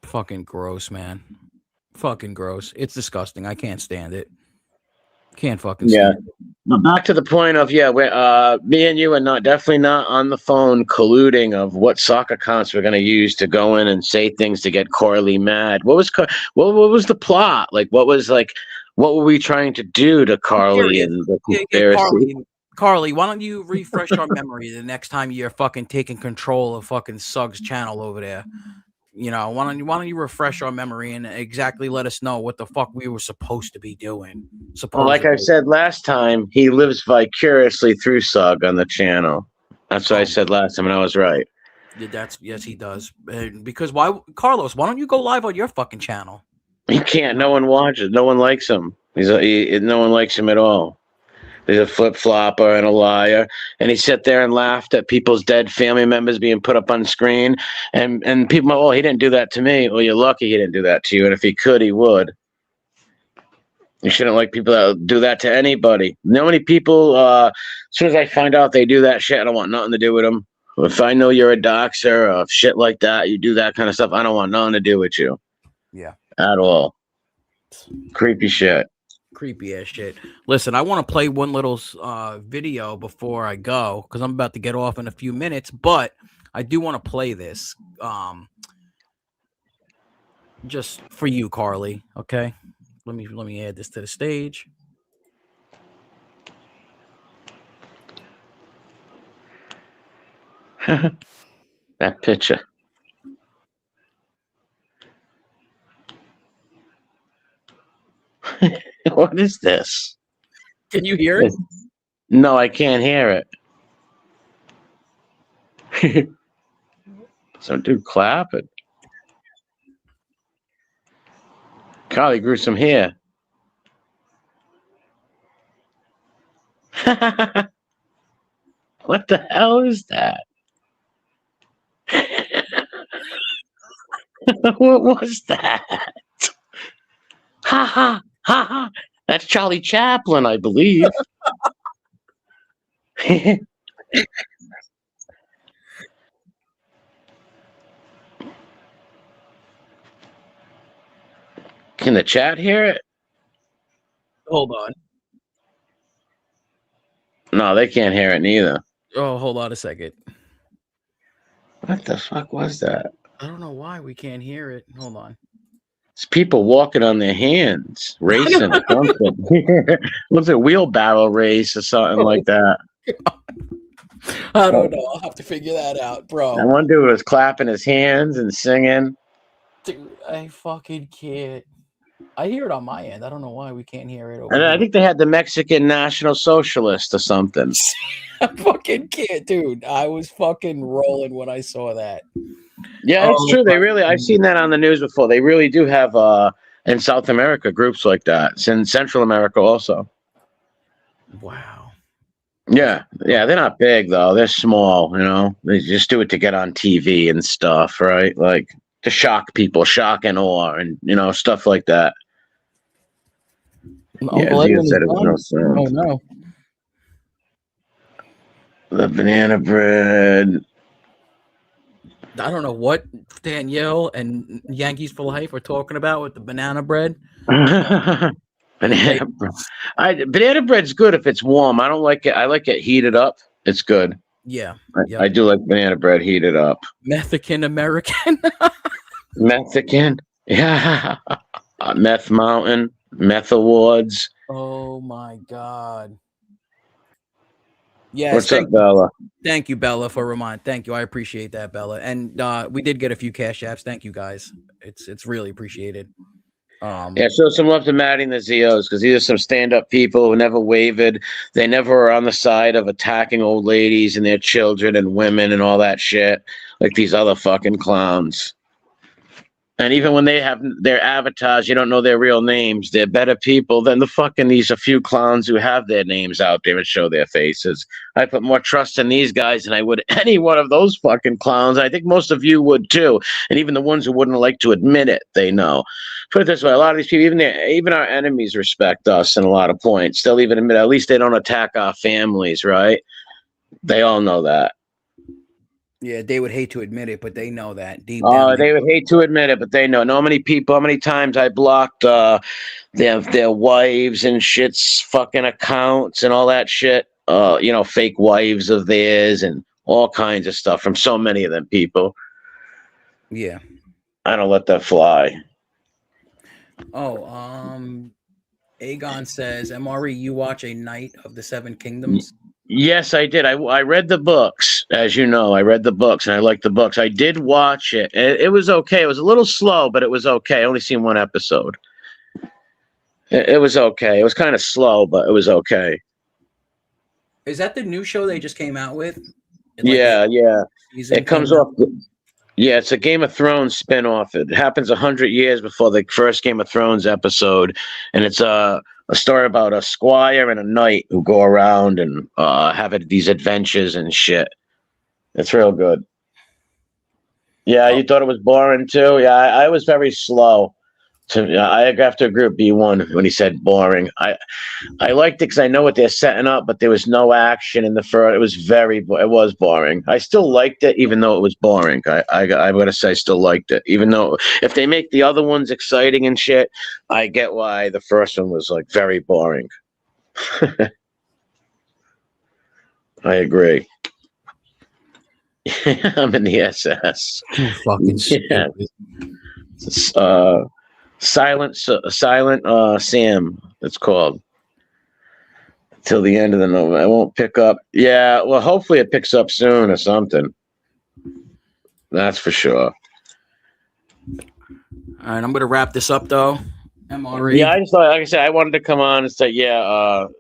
Fucking gross, man. Fucking gross. It's disgusting. I can't stand it. Can't fucking stand it. But back to the point of me and you are definitely not on the phone colluding of what soccer accounts we're going to use to go in and say things to get Corley mad. What was the plot? Like what were we trying to do to Carly and the conspiracy? Carly, why don't you refresh our memory the next time you're fucking taking control of fucking Sug's channel over there? Why don't you refresh our memory and exactly let us know what the fuck we were supposed to be doing? Well, like I said last time, he lives vicariously through Sug on the channel. That's what I said last time, and I was right. Yes, he does. Because Carlos, why don't you go live on your fucking channel? He can't. No one watches. No one likes him. No one likes him at all. He's a flip-flopper and a liar. And he sat there and laughed at people's dead family members being put up on screen. And people, he didn't do that to me. Well, you're lucky he didn't do that to you. And if he could, he would. You shouldn't like people that do that to anybody. You know many people, as soon as I find out they do that shit, I don't want nothing to do with them. If I know you're a doxer or shit like that, you do that kind of stuff, I don't want nothing to do with you. Yeah. At all. Creepy shit. Creepy ass shit. Listen, I want to play one little video before I go because I'm about to get off in a few minutes, but I do want to play this just for you, Carly. Okay, let me add this to the stage. That picture. What is this? Can you hear it? No, I can't hear it. Some dude clapping. Carly grew some hair. What the hell is that? What was that? Ha ha ha ha. That's Charlie Chaplin, I believe. Can the chat hear it? Hold on. No, they can't hear it neither. Oh, hold on a second. What the fuck was that? I don't know why we can't hear it. Hold on. It's people walking on their hands, racing or something. Looks like a wheelbarrow race or something like that. I don't know. I'll have to figure that out, bro. And one dude was clapping his hands and singing. Dude, I fucking can't. I hear it on my end. I don't know why we can't hear it over And here. I think they had the Mexican National Socialist or something. I fucking can't, dude. I was fucking rolling when I saw that. Yeah, it's true. They really, I've seen that on the news before. They really do have in South America groups like that. It's in Central America also. Wow. Yeah, they're not big though. They're small, you know. They just do it to get on TV and stuff, right? Like to shock people, shock and awe, and you know, stuff like that. Uncle Edwin said it was no sound. Oh no. The banana bread. I don't know what Danielle and Yankees for Life are talking about with the banana bread. Banana bread's good if it's warm. I don't like it. I like it heated up. It's good. Yeah. I do like banana bread heated up. Mexican American. Mexican. Yeah. Meth Mountain. Meth Awards. Oh my God. Yes. What's up, Bella? Thank you, Bella, for remind. Thank you. I appreciate that, Bella. And we did get a few cash apps. Thank you, guys. It's really appreciated. Yeah, show some love to Matty and the Zios because these are some stand-up people who never wavered. They never were on the side of attacking old ladies and their children and women and all that shit like these other fucking clowns. And even when they have their avatars, you don't know their real names. They're better people than the fucking these a few clowns who have their names out there and show their faces. I put more trust in these guys than I would any one of those fucking clowns. I think most of you would too. And even the ones who wouldn't like to admit it, they know. Put it this way, a lot of these people, even our enemies respect us in a lot of points. They'll even admit, at least they don't attack our families, right? They all know that. Yeah, they would hate to admit it, but they know that deep down. They would hate to admit it, but they know. Know how many times I blocked their wives and shit's fucking accounts and all that shit. Fake wives of theirs and all kinds of stuff from so many of them people. Yeah. I don't let that fly. Oh, Aegon says, MRE, you watch A Knight of the Seven Kingdoms? Yes, I did. I read the books, as you know. I read the books, and I liked the books. I did watch it. It was okay. It was a little slow, but it was okay. I only seen one episode. It was okay. It was kind of slow, but it was okay. Is that the new show they just came out with? Yeah. It comes off. Yeah, it's a Game of Thrones spinoff. It happens 100 years before the first Game of Thrones episode, and it's a story about a squire and a knight who go around and have these adventures and shit. It's real good. Yeah, you thought it was boring too? Yeah, I was very slow. I have to agree with B1 when he said boring. I liked it because I know what they're setting up, but there was no action in the first. It was boring. I still liked it, even though it was boring. I gotta say, I still liked it, even though if they make the other ones exciting and shit, I get why the first one was like very boring. I agree. I'm in the SS. Fucking yeah. Silent Sam, it's called. Till the end of the November. I won't pick up. Yeah, well, hopefully it picks up soon or something. That's for sure. All right, I'm gonna wrap this up though. MRE. Yeah, I just thought, like I said, I wanted to come on and say,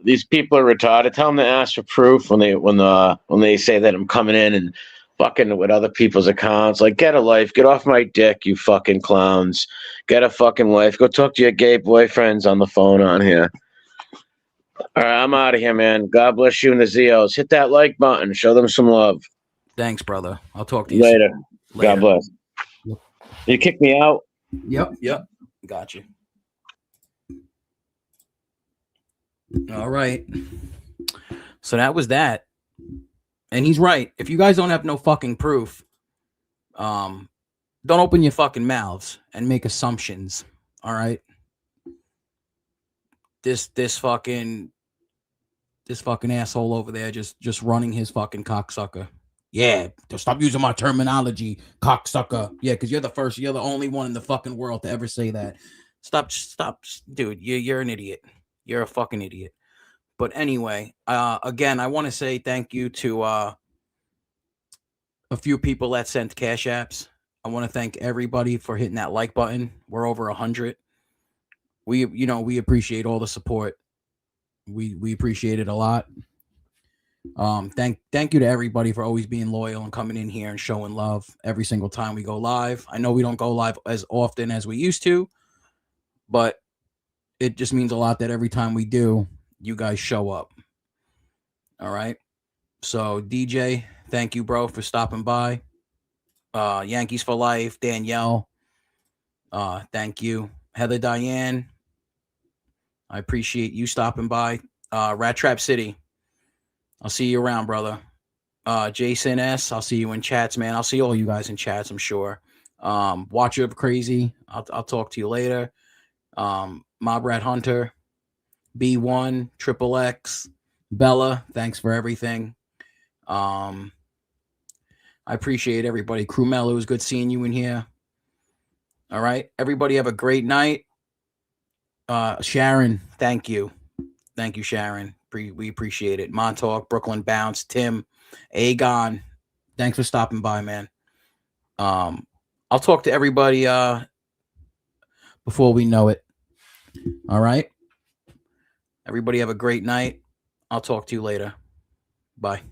these people are retarded. Tell them to ask for proof when they say that I'm coming in and fucking with other people's accounts. Like, get a life. Get off my dick, you fucking clowns. Get a fucking life. Go talk to your gay boyfriends on the phone on here. All right, I'm out of here, man. God bless you and the Zios. Hit that like button. Show them some love. Thanks, brother. I'll talk to you later. Soon. God bless. You kick me out? Yep. Got you. All right. So that was that. And he's right. If you guys don't have no fucking proof, don't open your fucking mouths and make assumptions. All right. This fucking asshole over there just running his fucking cocksucker. Yeah, stop using my terminology, cocksucker. Yeah, because you're the only one in the fucking world to ever say that. Stop, dude. You're an idiot. You're a fucking idiot. But anyway, again, I want to say thank you to a few people that sent cash apps. I want to thank everybody for hitting that like button. We're over 100. We appreciate all the support. We appreciate it a lot. Thank you to everybody for always being loyal and coming in here and showing love every single time we go live. I know we don't go live as often as we used to, but it just means a lot that every time we do, you guys show up. All right. So DJ, thank you, bro, for stopping by. Yankees for life, Danielle. Thank you. Heather Diane. I appreciate you stopping by. Rat Trap City. I'll see you around, brother. Jason S. I'll see you in chats, man. I'll see all you guys in chats, I'm sure. Watcher of Crazy. I'll talk to you later. Mob Rat Hunter. B1, Triple X, Bella. Thanks for everything. I appreciate everybody. Crewmel, it was good seeing you in here. All right. Everybody have a great night. Sharon, thank you. Thank you, Sharon. We appreciate it. Montauk, Brooklyn Bounce, Tim, Aegon. Thanks for stopping by, man. I'll talk to everybody before we know it. All right. Everybody have a great night. I'll talk to you later. Bye.